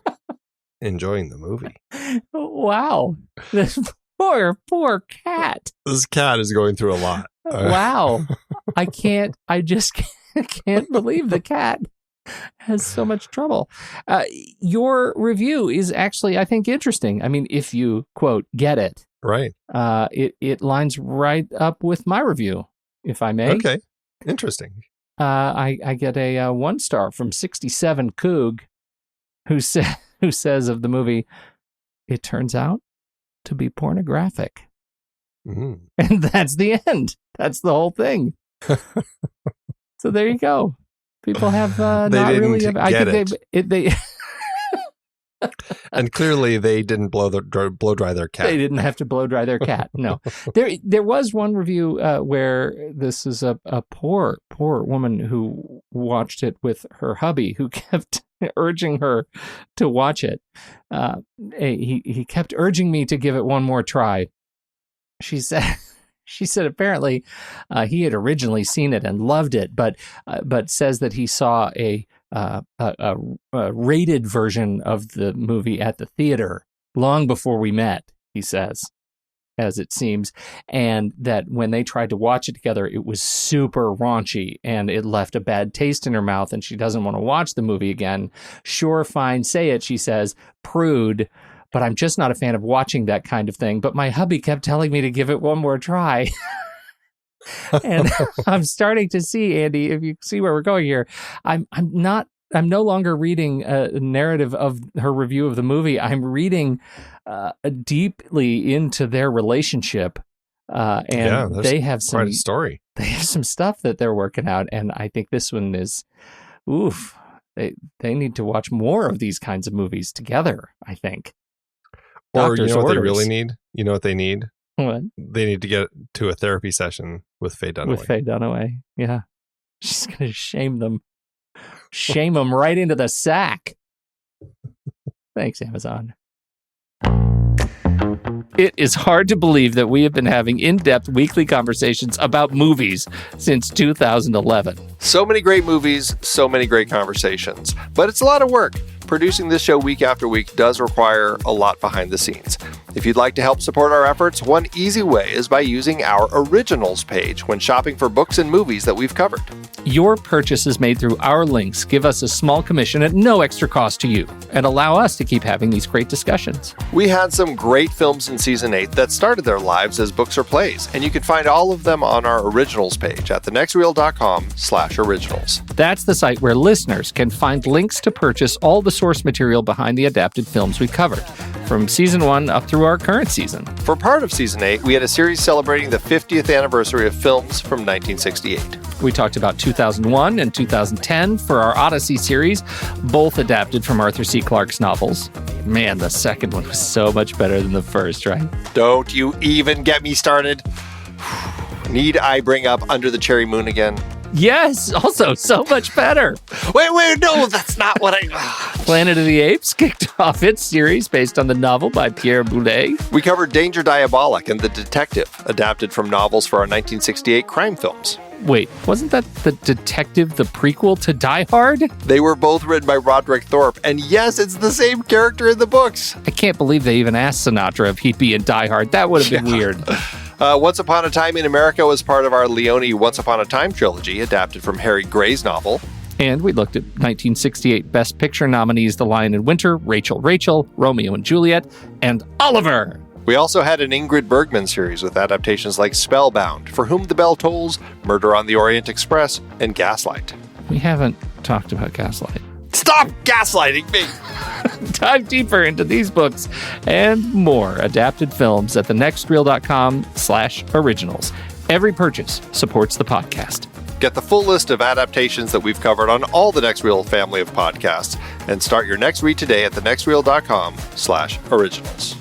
enjoying the movie." Wow. This poor cat. This cat is going through a lot. Wow. I just can't believe the cat has so much trouble. Your review is actually, I think, interesting. I mean, if you, quote, get it. Right. It lines right up with my review, if I may. Okay. Interesting. I get a 1-star from 67 Coog, who says of the movie, "It turns out to be pornographic." Mm-hmm. And that's the end. That's the whole thing. So there you go. People have not really. I think they And clearly, they didn't blow dry their cat. They didn't have to blow dry their cat. No, there was one review where this is a poor woman who watched it with her hubby, who kept urging her to watch it. He kept urging me to give it one more try. She said apparently he had originally seen it and loved it, but says that he saw a rated version of the movie at the theater long before we met, he says, as it seems, and that when they tried to watch it together, it was super raunchy and it left a bad taste in her mouth and she doesn't want to watch the movie again. Sure, fine, say it, she says, prude, but I'm just not a fan of watching that kind of thing. But my hubby kept telling me to give it one more try. And I'm starting to see, Andy, if you see where we're going here, I'm no longer reading a narrative of her review of the movie. I'm reading deeply into their relationship. And they have some quite a story. They have some stuff that they're working out. And I think this one is, oof, they need to watch more of these kinds of movies together, I think. Or you know what they really need? You know what they need? What? They need to get to a therapy session with Faye Dunaway. With Faye Dunaway, yeah. She's going to shame them. Shame them right into the sack. Thanks, Amazon. It is hard to believe that we have been having in-depth weekly conversations about movies since 2011. So many great movies, so many great conversations. But it's a lot of work. Producing this show week after week does require a lot behind the scenes. If you'd like to help support our efforts, one easy way is by using our Originals page when shopping for books and movies that we've covered. Your purchases made through our links give us a small commission at no extra cost to you and allow us to keep having these great discussions. We had some great films in Season 8 that started their lives as books or plays, and you can find all of them on our Originals page at thenextreel.com/originals. That's the site where listeners can find links to purchase all the source material behind the adapted films we covered, from Season 1 up through our current season. For part of Season 8, we had a series celebrating the 50th anniversary of films from 1968. We talked about 2001 and 2010 for our Odyssey series, both adapted from Arthur C. Clarke's novels. Man, the second one was so much better than the first, right? Don't you even get me started. Need I bring up Under the Cherry Moon again? Yes, also so much better. Wait, no, that's not what I... Planet of the Apes kicked off its series based on the novel by Pierre Boulet. We covered Danger Diabolic and The Detective, adapted from novels for our 1968 crime films. Wait, wasn't that The Detective the prequel to Die Hard? They were both written by Roderick Thorpe, and yes, it's the same character in the books. I can't believe they even asked Sinatra if he'd be in Die Hard. That would have been weird. Once Upon a Time in America was part of our Leone Once Upon a Time trilogy, adapted from Harry Gray's novel. And we looked at 1968 Best Picture nominees The Lion in Winter, Rachel, Romeo and Juliet, and Oliver! We also had an Ingrid Bergman series with adaptations like Spellbound, For Whom the Bell Tolls, Murder on the Orient Express, and Gaslight. We haven't talked about Gaslight. Stop gaslighting me! Dive deeper into these books and more adapted films at thenextreel.com/originals. Every purchase supports the podcast. Get the full list of adaptations that we've covered on all the Next Reel family of podcasts, and start your next read today at thenextreel.com/originals.